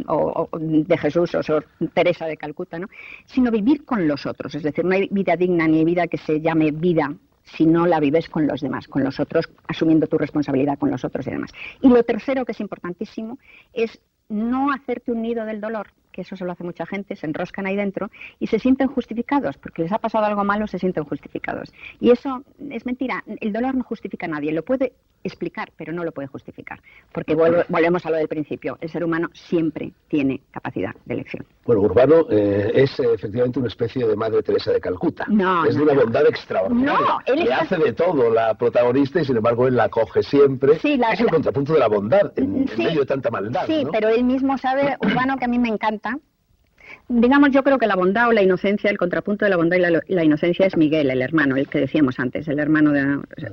o de Jesús o Sor Teresa de Calcuta, ¿no? Sino vivir con los otros. Es decir, no hay vida digna ni vida que se llame vida si no la vives con los demás, con los otros, asumiendo tu responsabilidad con los otros y demás. Y lo tercero, que es importantísimo, es no hacerte un nido del dolor, que eso se lo hace mucha gente, se enroscan ahí dentro y se sienten justificados, porque les ha pasado algo malo, se sienten justificados. Y eso es mentira, el dolor no justifica a nadie, lo puede explicar, pero no lo puede justificar, porque volvemos a lo del principio, el ser humano siempre tiene capacidad de elección. Bueno, Urbano es efectivamente una especie de Madre Teresa de Calcuta. Es de una bondad extraordinaria. Le hace de todo la protagonista y sin embargo él la acoge siempre. Sí, es el contrapunto de la bondad en medio de tanta maldad. Sí, ¿no? Pero él mismo sabe, Urbano, que a mí me encanta. Digamos, yo creo que la bondad o la inocencia, el contrapunto de la bondad y la inocencia es Miguel, el hermano, el que decíamos antes, el hermano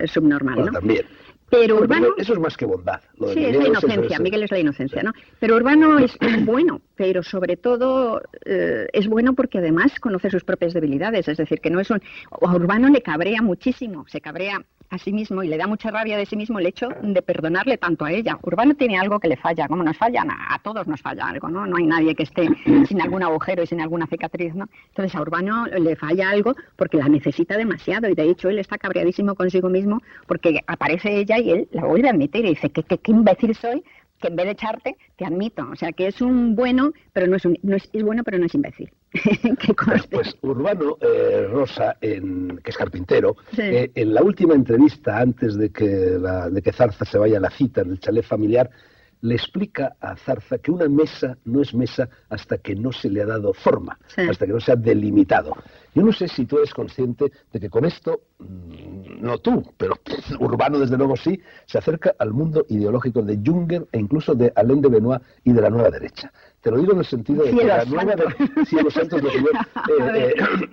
subnormal, bueno, ¿no? También. Pero Urbano... Eso es más que bondad. Sí, es la inocencia, Miguel es la inocencia, ¿no? Pero Urbano es bueno, pero sobre todo es bueno porque además conoce sus propias debilidades, es decir, que no es un... A Urbano le cabrea muchísimo, se cabrea a sí mismo y le da mucha rabia de sí mismo el hecho de perdonarle tanto a ella. Urbano tiene algo que le falla, como nos fallan, a todos nos falla algo, ¿no? No hay nadie que esté sin algún agujero y sin alguna cicatriz, ¿no? Entonces a Urbano le falla algo porque la necesita demasiado y de hecho él está cabreadísimo consigo mismo porque aparece ella y él la vuelve a admitir y dice que qué imbécil soy, que en vez de echarte, te admito. O sea, que es un bueno, pero no es bueno, pero no es imbécil. Pues Urbano, Rosa, que es carpintero, sí. En la última entrevista, antes de que Zarza se vaya a la cita en el chalet familiar, le explica a Zarza que una mesa no es mesa hasta que no se le ha dado forma, hasta que no se ha delimitado. Yo no sé si tú eres consciente de que con esto, no tú, pero Urbano desde luego sí, se acerca al mundo ideológico de Junger e incluso de Alain de Benoit y de la nueva derecha. Te lo digo en el sentido de que la nueva Cielos Santos lo que yo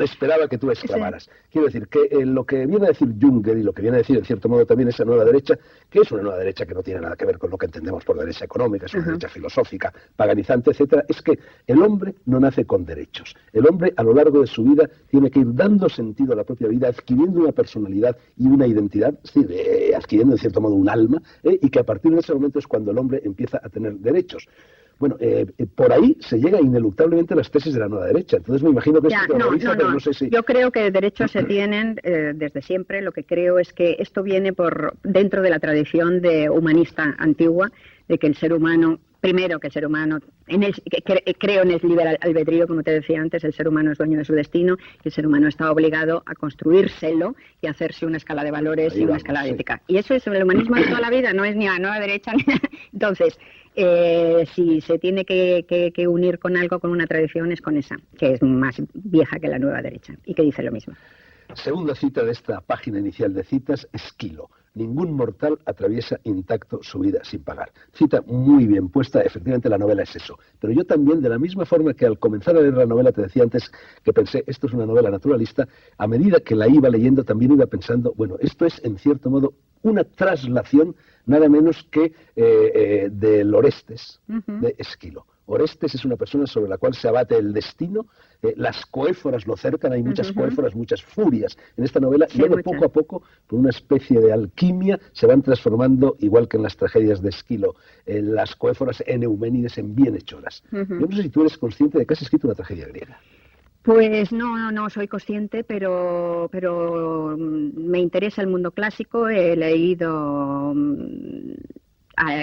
esperaba que tú exclamaras. Sí. Quiero decir que lo que viene a decir Junger y lo que viene a decir en cierto modo también esa nueva derecha, que es una nueva derecha que no tiene nada que ver con lo que entendemos por derecha económica, es una derecha filosófica, paganizante, etcétera, es que el hombre no nace con derechos. El hombre a lo largo de su vida tiene que ir dando sentido a la propia vida, adquiriendo una personalidad y una identidad, es decir, adquiriendo en cierto modo un alma, y que a partir de ese momento es cuando el hombre empieza a tener derechos. Bueno, por ahí se llega ineluctablemente a las tesis de la nueva derecha. Entonces me imagino que esto pero no sé si... Yo creo que derechos se tienen desde siempre. Lo que creo es que esto viene dentro de la tradición humanista antigua, de que el ser humano... Primero, que el ser humano, creo en el libre albedrío, como te decía antes, el ser humano es dueño de su destino y el ser humano está obligado a construírselo y a hacerse una escala de valores y una escala de ética. Y eso es el humanismo de toda la vida, no es ni a la nueva derecha ni Entonces, si se tiene que unir con algo, con una tradición, es con esa, que es más vieja que la nueva derecha y que dice lo mismo. Segunda cita de esta página inicial de citas, Esquilo. Ningún mortal atraviesa intacto su vida sin pagar. Cita muy bien puesta, efectivamente la novela es eso. Pero yo también, de la misma forma que al comenzar a leer la novela te decía antes que pensé, esto es una novela naturalista, a medida que la iba leyendo también iba pensando, bueno, esto es en cierto modo una traslación nada menos que del Orestes, de Esquilo. Orestes es una persona sobre la cual se abate el destino, las coéforas lo cercan, hay muchas coéforas, muchas furias en esta novela, y luego poco a poco, por una especie de alquimia, se van transformando, igual que en las tragedias de Esquilo, las coéforas en Euménides, en bienhechoras. Yo no sé si tú eres consciente de que has escrito una tragedia griega. Pues no soy consciente, pero me interesa el mundo clásico, he leído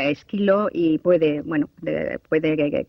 Esquilo y puede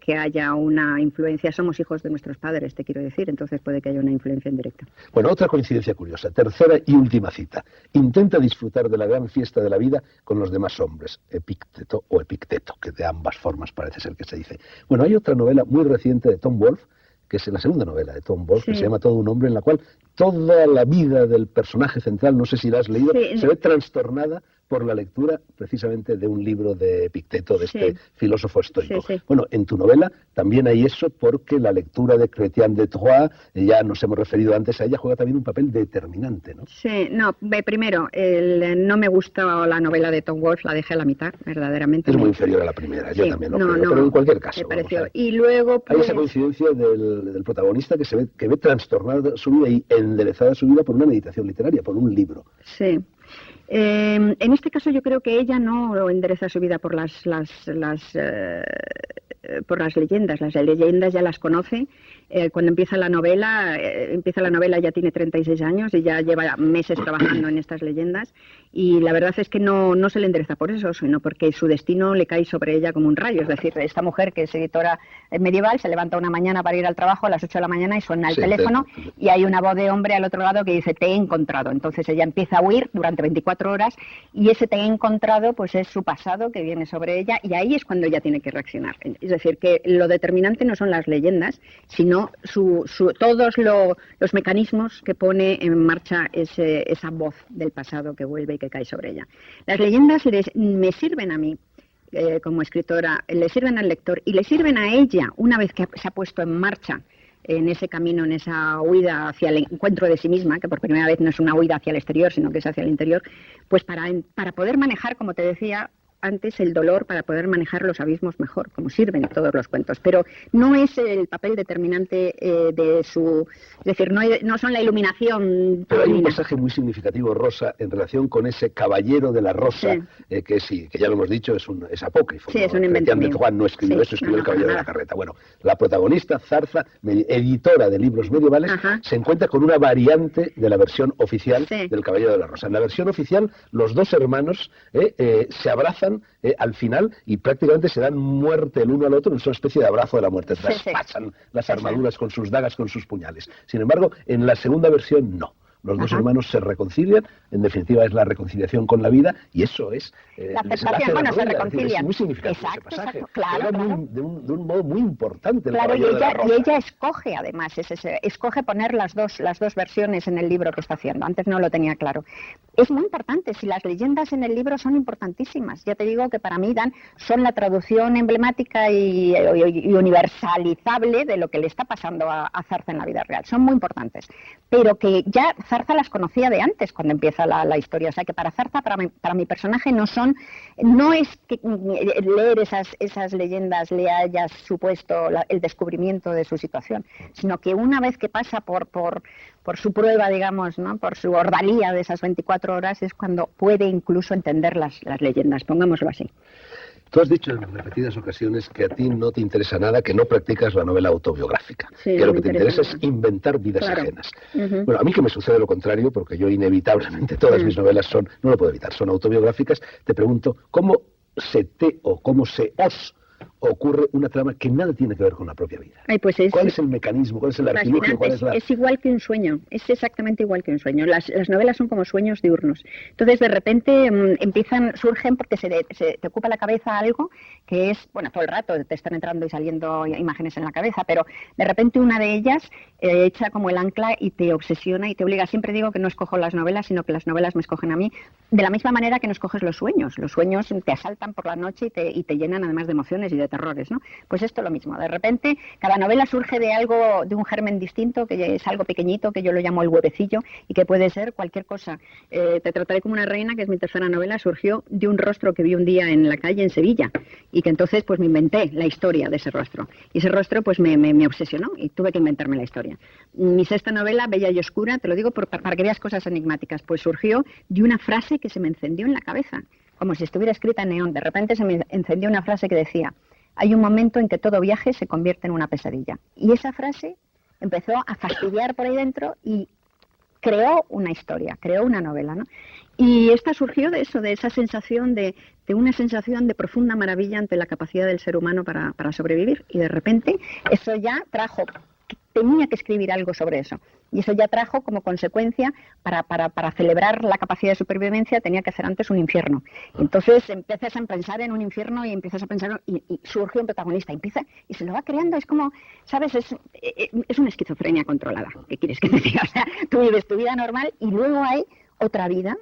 que haya una influencia. Somos hijos de nuestros padres, te quiero decir, entonces puede que haya una influencia indirecta. Bueno, otra coincidencia curiosa, tercera y última cita. Intenta disfrutar de la gran fiesta de la vida con los demás hombres, Epicteto o Epicteto, que de ambas formas parece ser que se dice. Bueno, hay otra novela muy reciente de Tom Wolfe, que es la segunda novela de Tom Wolfe, que se llama Todo un hombre, en la cual toda la vida del personaje central, no sé si la has leído, se ve trastornada por la lectura precisamente de un libro de Epicteto, de este filósofo estoico. Bueno, en tu novela también hay eso, porque la lectura de Chrétien de Troyes, ya nos hemos referido antes a ella, juega también un papel determinante, ¿no? Sí, no, primero, no me gusta la novela de Tom Wolfe, la dejé a la mitad, verdaderamente. Es muy inferior a la primera, yo también lo creo, pero en cualquier caso. Y luego, hay esa coincidencia del protagonista que ve trastornada su vida y enderezada su vida por una meditación literaria, por un libro. Sí. En este caso yo creo que ella no endereza su vida por las leyendas. Las leyendas ya las conoce. Cuando empieza la novela ya tiene 36 años y ya lleva meses trabajando en estas leyendas, y la verdad es que no se le endereza por eso, sino porque su destino le cae sobre ella como un rayo. Es decir, esta mujer, que es editora medieval, se levanta una mañana para ir al trabajo a las 8 de la mañana y suena el teléfono y hay una voz de hombre al otro lado que dice: te he encontrado. Entonces ella empieza a huir durante 24 horas y ese te he encontrado pues es su pasado que viene sobre ella, y ahí es cuando ella tiene que reaccionar. Es decir, que lo determinante no son las leyendas, sino todos los mecanismos que pone en marcha esa voz del pasado que vuelve y que cae sobre ella. Las leyendas me sirven a mí como escritora, le sirven al lector y le sirven a ella una vez que se ha puesto en marcha en ese camino, en esa huida hacia el encuentro de sí misma, que por primera vez no es una huida hacia el exterior, sino que es hacia el interior, pues para poder manejar, como te decía antes, el dolor, para poder manejar los abismos mejor, como sirven todos los cuentos. Pero no es el papel determinante de su... Es decir, no son la iluminación. Pero hay un pasaje muy significativo, Rosa, en relación con ese caballero de la rosa, que ya lo hemos dicho, es apócrifo. Sí, es un invento. Chrétien de Troyes no escribió eso, escribió El caballero de la carreta. Bueno, la protagonista, Zarza, editora de libros medievales, se encuentra con una variante de la versión oficial del caballero de la rosa. En la versión oficial, los dos hermanos se abrazan al final y prácticamente se dan muerte el uno al otro, en una especie de abrazo de la muerte, traspachan las armaduras con sus dagas, con sus puñales. Sin embargo, en la segunda versión no. Los dos hermanos se reconcilian, en definitiva es la reconciliación con la vida, y eso es la aceptación, se reconcilian. Es muy significativo ese pasaje. Claro. De un modo muy importante. Claro, y ella escoge además, escoge poner las dos versiones en el libro que está haciendo. Antes no lo tenía claro. Es muy importante, si las leyendas en el libro son importantísimas. Ya te digo que para mí son la traducción emblemática y universalizable de lo que le está pasando a Zarza en la vida real. Son muy importantes. Pero que ya Zarza las conocía de antes, cuando empieza la historia. O sea que para Zarza, para mi personaje, no es que leer esas leyendas le haya supuesto el descubrimiento de su situación, sino que una vez que pasa por su prueba, digamos, ¿no?, por su ordalía de esas 24 horas, es cuando puede incluso entender las leyendas, pongámoslo así. Tú has dicho en repetidas ocasiones que a ti no te interesa nada, que no practicas la novela autobiográfica, que lo que te interesa es inventar vidas ajenas. Bueno, a mí que me sucede lo contrario, porque yo inevitablemente todas mis novelas no lo puedo evitar, son autobiográficas. Te pregunto, ¿cómo se os ocurre una trama que nada tiene que ver con la propia vida? ¿Cuál es el mecanismo? ¿Cuál es el artilugio? Es igual que un sueño, es exactamente igual que un sueño. Las novelas son como sueños diurnos. Entonces, de repente surgen porque te ocupa la cabeza algo que es, bueno, todo el rato te están entrando y saliendo imágenes en la cabeza, pero de repente una de ellas echa como el ancla y te obsesiona y te obliga. Siempre digo que no escojo las novelas, sino que las novelas me escogen a mí, de la misma manera que no escoges los sueños. Los sueños te asaltan por la noche y te llenan además de emociones y de terrores, ¿no? Pues esto es lo mismo. De repente, cada novela surge de un germen distinto, que es algo pequeñito, que yo lo llamo el huevecillo, y que puede ser cualquier cosa. Te trataré como una reina, que es mi tercera novela, surgió de un rostro que vi un día en la calle en Sevilla, y que entonces pues me inventé la historia de ese rostro. Y ese rostro pues me obsesionó, y tuve que inventarme la historia. Mi sexta novela, Bella y Oscura, te lo digo para que veas cosas enigmáticas, pues surgió de una frase que se me encendió en la cabeza, como si estuviera escrita en neón. De repente se me encendió una frase que decía: hay un momento en que todo viaje se convierte en una pesadilla. Y esa frase empezó a fastidiar por ahí dentro y creó una historia, creó una novela, ¿no? Y esta surgió de eso, de esa sensación de una sensación de profunda maravilla ante la capacidad del ser humano para sobrevivir. Y de repente eso ya trajo, tenía que escribir algo sobre eso. Y eso ya trajo como consecuencia, para celebrar la capacidad de supervivencia, tenía que hacer antes un infierno. Entonces empiezas a pensar en un infierno y empiezas a pensar, y surge un protagonista, y se lo va creando, es como, ¿sabes? Es una esquizofrenia controlada, ¿qué quieres que te diga? O sea, tú vives tu vida normal y luego hay otra vida,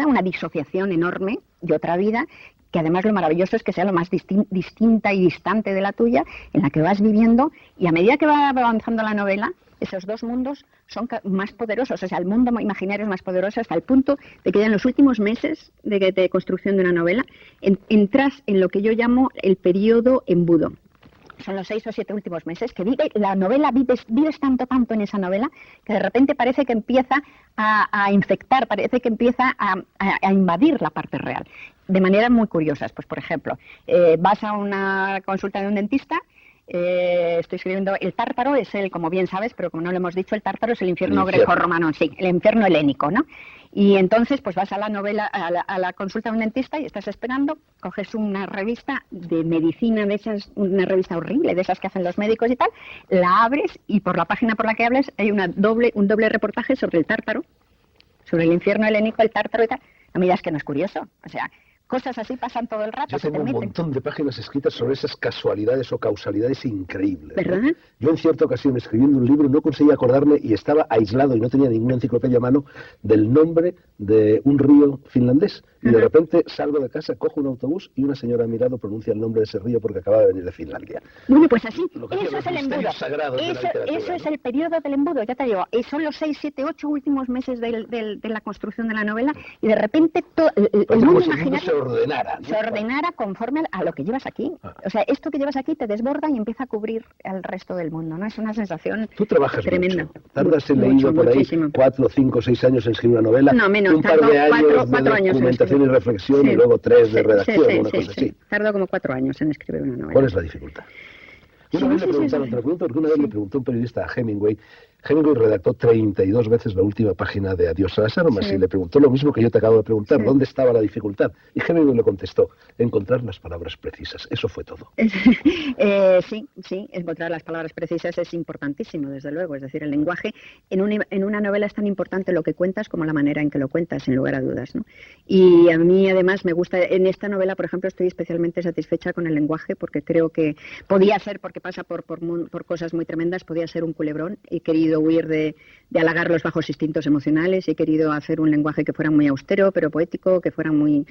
una disociación enorme de otra vida, que además lo maravilloso es que sea lo más distinta y distante de la tuya, en la que vas viviendo, y a medida que va avanzando la novela, esos dos mundos son más poderosos, o sea, el mundo imaginario es más poderoso hasta el punto de que ya en los últimos meses de construcción de una novela entras en lo que yo llamo el periodo embudo. Son los 6 o 7 últimos meses que la novela, vives tanto en esa novela, que de repente parece que empieza a infectar, parece que empieza a invadir la parte real, de maneras muy curiosas. Pues, por ejemplo, vas a una consulta de un dentista, estoy escribiendo, el Tártaro es como bien sabes, pero como no lo hemos dicho, el Tártaro es el infierno grecorromano, sí, el infierno helénico, ¿no? Y entonces pues vas a la novela, a la consulta de un dentista y estás esperando, coges una revista de medicina de esas, una revista horrible de esas que hacen los médicos y tal, la abres y por la página por la que hables hay un doble reportaje sobre el Tártaro, sobre el infierno helénico, el Tártaro y tal. No me digas que no es curioso, o sea, cosas así pasan todo el rato. Yo tengo un montón de páginas escritas sobre esas casualidades o causalidades increíbles, ¿verdad? ¿no? Yo en cierta ocasión, escribiendo un libro, no conseguía acordarme y estaba aislado y no tenía ninguna enciclopedia a mano del nombre de un río finlandés. Y de repente salgo de casa, cojo un autobús y una señora a mi lado pronuncia el nombre de ese río porque acaba de venir de Finlandia. Bueno, pues así, eso es el embudo. Eso es el periodo del embudo, ya te digo. Son los 6, 7, 8 últimos meses de la construcción de la novela y de repente el mundo imaginario se ordenara conforme a lo que llevas aquí. O sea, esto que llevas aquí te desborda y empieza a cubrir al resto del mundo, ¿no? Es una sensación Tú trabajas tremenda. Mucho. Tardas en leído por ahí muchísimo. 4, 5, 6 años en escribir una novela. No, menos, un par de años 4 años de documentación y reflexión, sí, y luego 3 de redacción, una cosa así. Tardo como 4 años en escribir una novela. ¿Cuál es la dificultad? Una vez le preguntaron, porque una vez le preguntó un periodista a Hemingway redactó 32 veces la última página de Adiós a las armas, y le preguntó lo mismo que yo te acabo de preguntar, ¿dónde estaba la dificultad? Y Hemingway le contestó, encontrar las palabras precisas, eso fue todo. Sí, encontrar las palabras precisas es importantísimo, desde luego, es decir, el lenguaje, en una novela es tan importante lo que cuentas como la manera en que lo cuentas, sin lugar a dudas, ¿no? Y a mí además me gusta, en esta novela, por ejemplo, estoy especialmente satisfecha con el lenguaje, porque creo que podía ser, porque pasa por cosas muy tremendas, podía ser un culebrón, y querido huir de halagar los bajos instintos emocionales, he querido hacer un lenguaje que fuera muy austero pero poético, que fuera muy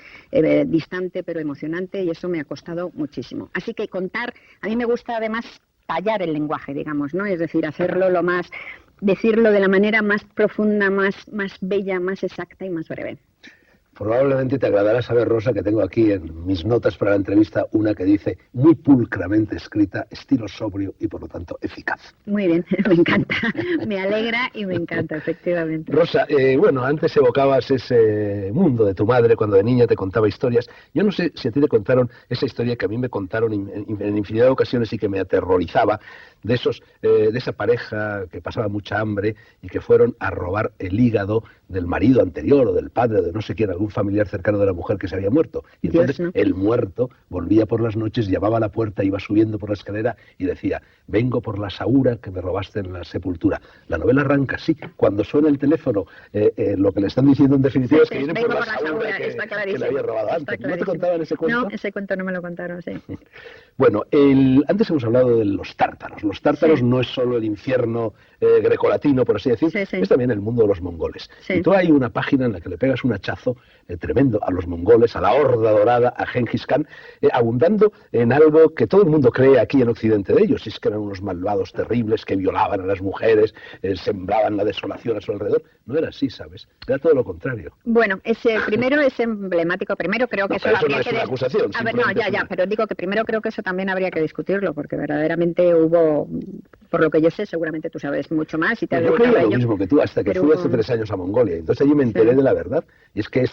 distante pero emocionante, y eso me ha costado muchísimo. Así que contar, a mí me gusta además tallar el lenguaje, digamos, ¿no? Es decir, hacerlo decirlo de la manera más profunda, más bella, más exacta y más breve. Probablemente te agradará saber, Rosa, que tengo aquí en mis notas para la entrevista una que dice, muy pulcramente escrita, estilo sobrio y por lo tanto eficaz. Muy bien, me encanta, me alegra y me encanta, efectivamente. Rosa, bueno, antes evocabas ese mundo de tu madre cuando de niña te contaba historias. Yo no sé si a ti te contaron esa historia que a mí me contaron en infinidad de ocasiones y que me aterrorizaba, de esa pareja que pasaba mucha hambre y que fueron a robar el hígado del marido anterior o del padre o de no sé quién, algún familiar cercano de la mujer que se había muerto. Y entonces el muerto volvía por las noches, llamaba a la puerta, iba subiendo por la escalera y decía, vengo por la saúra que me robaste en la sepultura. La novela arranca así. Cuando suena el teléfono, lo que le están diciendo en definitiva es que vienen por la saúra que le había robado antes. ¿No te contaban ese cuento? No, ese cuento no me lo contaron, sí. Bueno, antes hemos hablado de los tártaros. Los tártaros no es solo el infierno grecolatino, por así decir, es también el mundo de los mongoles. Y tú hay una página en la que le pegas un hachazo tremendo a los mongoles, a la horda dorada, a Genghis Khan, abundando en algo que todo el mundo cree aquí en Occidente de ellos, y es que eran unos malvados terribles que violaban a las mujeres, sembraban la desolación a su alrededor. No era así, ¿sabes? Era todo lo contrario. Bueno, primero es emblemático, primero creo que eso no es una acusación. A ver, no, ya, pero digo que primero creo que eso también habría que discutirlo, porque verdaderamente hubo, por lo que yo sé, seguramente tú sabes mucho más y te has Yo dedicado creía a lo ello. mismo que tú, hasta que Pero fui hace 3 años a Mongolia. Entonces allí me enteré de la verdad. Y es que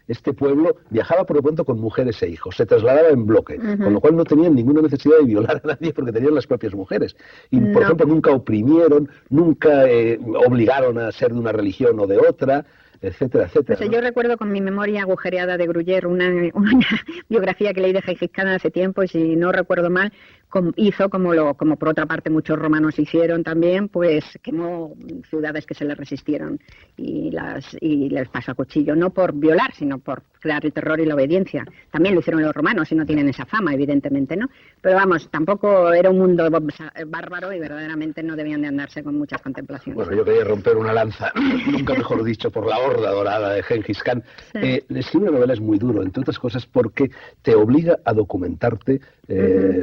este pueblo viajaba por lo pronto con mujeres e hijos, se trasladaba en bloque, con lo cual no tenían ninguna necesidad de violar a nadie porque tenían las propias mujeres. Y, por ejemplo, nunca oprimieron, nunca obligaron a ser de una religión o de otra, etcétera, etcétera. Pues yo recuerdo con mi memoria agujereada de Gruyère una biografía que leí de Gengis Khan hace tiempo, y si no recuerdo mal, hizo como por otra parte muchos romanos hicieron también, pues quemó ciudades que se le resistieron y les pasó a cuchillo, no por violar, sino por crear el terror y la obediencia. También lo hicieron los romanos y no tienen esa fama, evidentemente, ¿no? Pero vamos, tampoco era un mundo bárbaro y verdaderamente no debían de andarse con muchas contemplaciones. Bueno, yo quería romper una lanza, nunca mejor dicho, por la horda dorada de Gengis Khan. Sí. Escribir una novela es muy duro, entre otras cosas porque te obliga a documentarte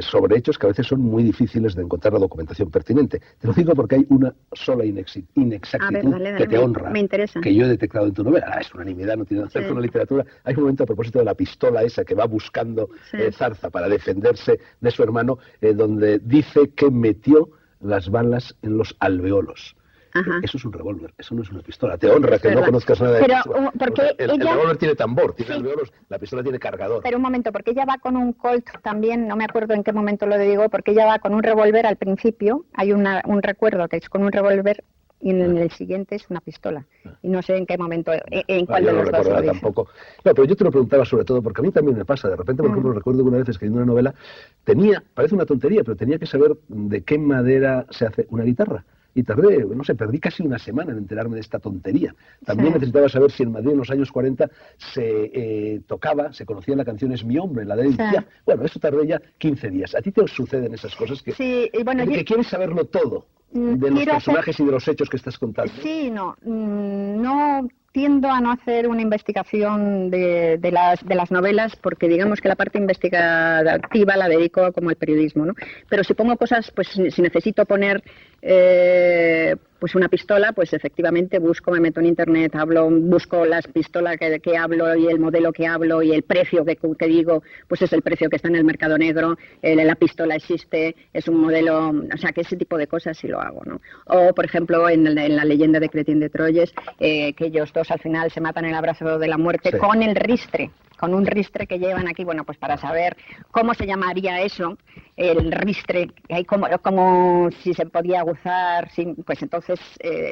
sobre hechos que a veces son muy difíciles de encontrar la documentación pertinente. Te lo digo porque hay una sola inexactitud que te honra, me interesa, que yo he detectado en tu novela. Es una nimiedad, no tiene nada que ver con la literatura. Hay un momento a propósito de la pistola esa que va buscando Zarza para defenderse de su hermano, donde dice que metió las balas en los alveolos. Ajá. Eso es un revólver, eso no es una pistola. Te honra que no conozcas nada de eso. Porque el revólver tiene tambor, tiene alveolos, la pistola tiene cargador. Pero un momento, porque ella va con un Colt también, no me acuerdo en qué momento lo digo, porque ella va con un revólver al principio, hay un recuerdo que es con un revólver y en el siguiente es una pistola. Y no sé en qué momento, en cuál de los dos lo dice. Tampoco. No, pero yo te lo preguntaba sobre todo porque a mí también me pasa. De repente, por ejemplo, recuerdo que una vez escribiendo una novela, parece una tontería, pero tenía que saber de qué madera se hace una guitarra. Y tardé, no sé, perdí casi una semana en enterarme de esta tontería. También necesitaba saber si en Madrid en los años 40 se tocaba, se conocía la canción Es mi hombre, la de Edith Piaf. Bueno, eso tardé ya 15 días. ¿A ti te suceden esas cosas que quieres saberlo todo de los personajes y de los hechos que estás contando? Sí, no tiendo a no hacer una investigación de las novelas porque digamos que la parte investigativa la dedico como al periodismo, ¿no? Pero si pongo cosas, pues si necesito poner pues una pistola, pues efectivamente me meto en internet, busco las pistolas que hablo y el modelo que hablo y el precio que digo, pues es el precio que está en el mercado negro, la pistola existe, es un modelo, o sea que ese tipo de cosas sí lo hago, ¿no? O por ejemplo en la leyenda de Cretín de Troyes, que ellos dos al final se matan en el abrazo de la muerte con el ristre, con un ristre que llevan aquí, bueno, pues para saber cómo se llamaría eso, el ristre, como si se podía aguzar, pues entonces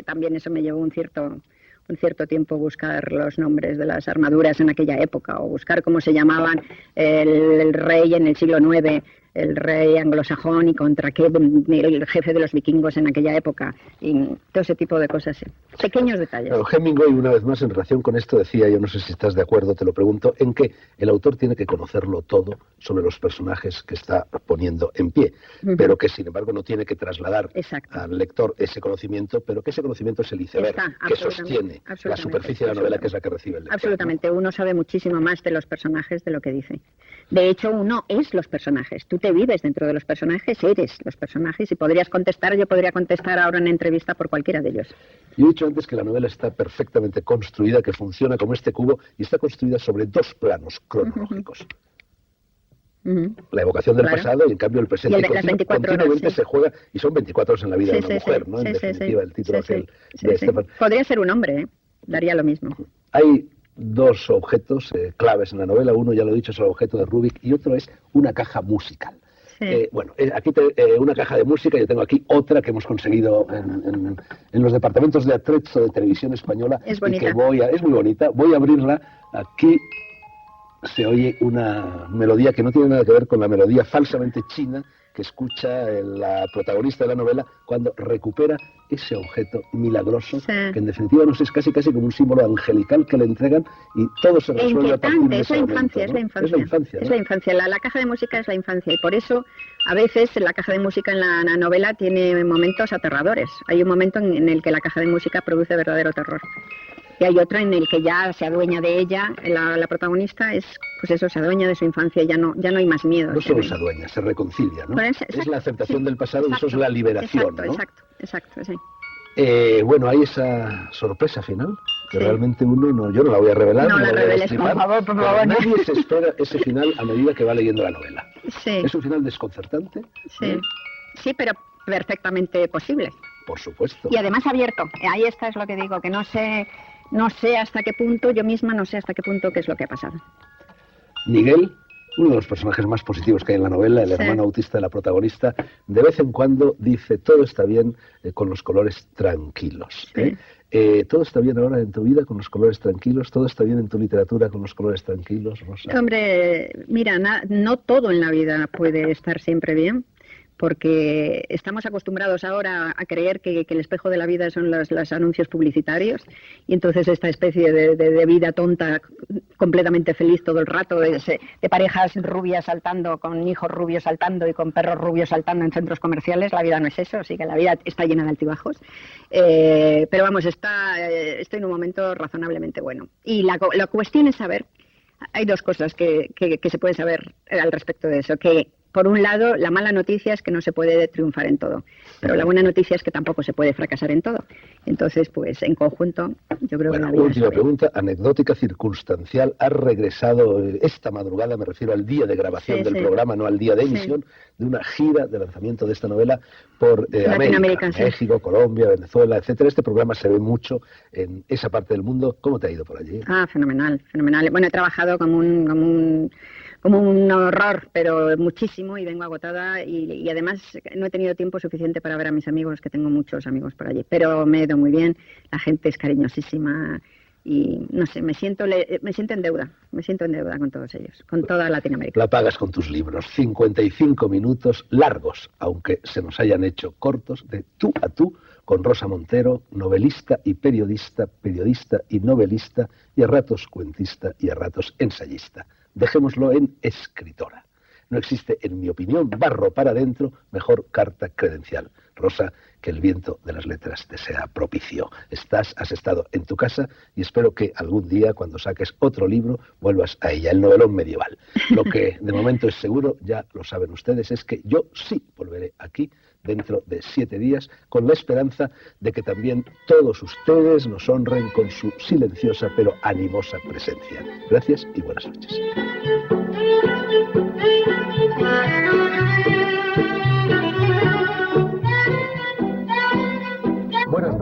también eso me llevó un cierto tiempo buscar los nombres de las armaduras en aquella época, o buscar cómo se llamaban el rey en el siglo IX, el rey anglosajón y contra qué el jefe de los vikingos en aquella época, y todo ese tipo de cosas, sí. Pequeños detalles. Pero Hemingway, una vez más, en relación con esto, decía, yo no sé si estás de acuerdo, te lo pregunto, en que el autor tiene que conocerlo todo sobre los personajes que está poniendo en pie, pero que, sin embargo, no tiene que trasladar al lector ese conocimiento, pero que ese conocimiento es el iceberg que sostiene la superficie de la novela, que es la que recibe el lector. Absolutamente, ¿no? Uno sabe muchísimo más de los personajes de lo que dice. De hecho, uno es los personajes. Tú te vives dentro de los personajes, eres los personajes, y yo podría contestar ahora en entrevista por cualquiera de ellos. Yo he dicho antes que la novela está perfectamente construida, que funciona como este cubo, y está construida sobre 2 planos cronológicos. La evocación del pasado y en cambio el presente. Y continuamente se juega, y son 24 horas en la vida de una mujer, ¿no? En definitiva, el título de Stefan. Podría ser un hombre, daría lo mismo. Hay 2 objetos claves en la novela. Uno, ya lo he dicho, es el objeto de Rubik, y otro es una caja musical. Bueno, aquí una caja de música, yo tengo aquí otra que hemos conseguido en los departamentos de Atrezzo de Televisión Española. Es bonita. Es muy bonita, voy a abrirla. Aquí se oye una melodía que no tiene nada que ver con la melodía falsamente china que escucha la protagonista de la novela cuando recupera ese objeto milagroso, que en definitiva no sé, es casi como un símbolo angelical que le entregan y todo se resuelve a partir de ese momento, ¿no? Es la infancia. Es la infancia. La caja de música es la infancia, y por eso a veces la caja de música en la novela tiene momentos aterradores. Hay un momento en el que la caja de música produce verdadero terror. Y hay otro en el que ya se adueña de ella, la protagonista se adueña de su infancia, ya no hay más miedo. No solo se adueña, se reconcilia, ¿no? Es la aceptación del pasado, y eso es la liberación, ¿no? Exacto, sí. Bueno, hay esa sorpresa final. que realmente uno no, yo no la voy a revelar, No la voy a reveles, destripar, por favor, pero nadie se espera ese final a medida que va leyendo la novela. Sí, Es un final desconcertante, sí. Sí, pero perfectamente posible. por supuesto. Y además abierto. Ahí está es lo que digo, que no sé hasta qué punto, yo misma no sé hasta qué punto qué es lo que ha pasado. Miguel, uno de los personajes más positivos que hay en la novela, el Sí. hermano autista de la protagonista, de vez en cuando dice, todo está bien con los colores tranquilos. Sí. ¿Todo está bien ahora en tu vida con los colores tranquilos? ¿Todo está bien en tu literatura con los colores tranquilos, Rosa? Hombre, mira, no todo en la vida puede estar siempre bien, porque estamos acostumbrados ahora a creer que el espejo de la vida son los anuncios publicitarios, y entonces esta especie de vida tonta, completamente feliz todo el rato, de parejas rubias saltando, con hijos rubios saltando y con perros rubios saltando en centros comerciales, la vida no es eso, así que la vida está llena de altibajos. Pero vamos, estoy en un momento razonablemente bueno. Y la cuestión es saber, hay dos cosas que se pueden saber al respecto de eso, que por un lado, la mala noticia es que no se puede triunfar en todo, pero la buena noticia es que tampoco se puede fracasar en todo. Entonces, pues en conjunto, yo creo que la vida última está bien. pregunta, anecdótica, circunstancial. ¿Has regresado esta madrugada, me refiero al día de grabación Sí, del sí. programa, no al día de Sí. emisión, de una gira de lanzamiento de esta novela por Latinoamérica, América, sí. México, Colombia, Venezuela, etcétera? Este programa se ve mucho en esa parte del mundo. ¿Cómo te ha ido por allí? Ah, fenomenal, fenomenal. Bueno, he trabajado como un horror, pero muchísimo, y vengo agotada, y además no he tenido tiempo suficiente para ver a mis amigos, que tengo muchos amigos por allí, pero me he ido muy bien, la gente es cariñosísima y no sé, me siento en deuda con todos ellos, con toda Latinoamérica. La pagas con tus libros, 55 minutos largos, aunque se nos hayan hecho cortos, de tú a tú, con Rosa Montero, novelista y periodista y novelista, y a ratos cuentista y a ratos ensayista. Dejémoslo en escritora. No existe, en mi opinión, barro para adentro, mejor carta credencial. Rosa, que el viento de las letras te sea propicio. Has estado en tu casa y espero que algún día, cuando saques otro libro, vuelvas a ella, el novelón medieval. Lo que de momento es seguro, ya lo saben ustedes, es que yo sí volveré aquí dentro de 7 días, con la esperanza de que también todos ustedes nos honren con su silenciosa pero animosa presencia. Gracias y buenas noches.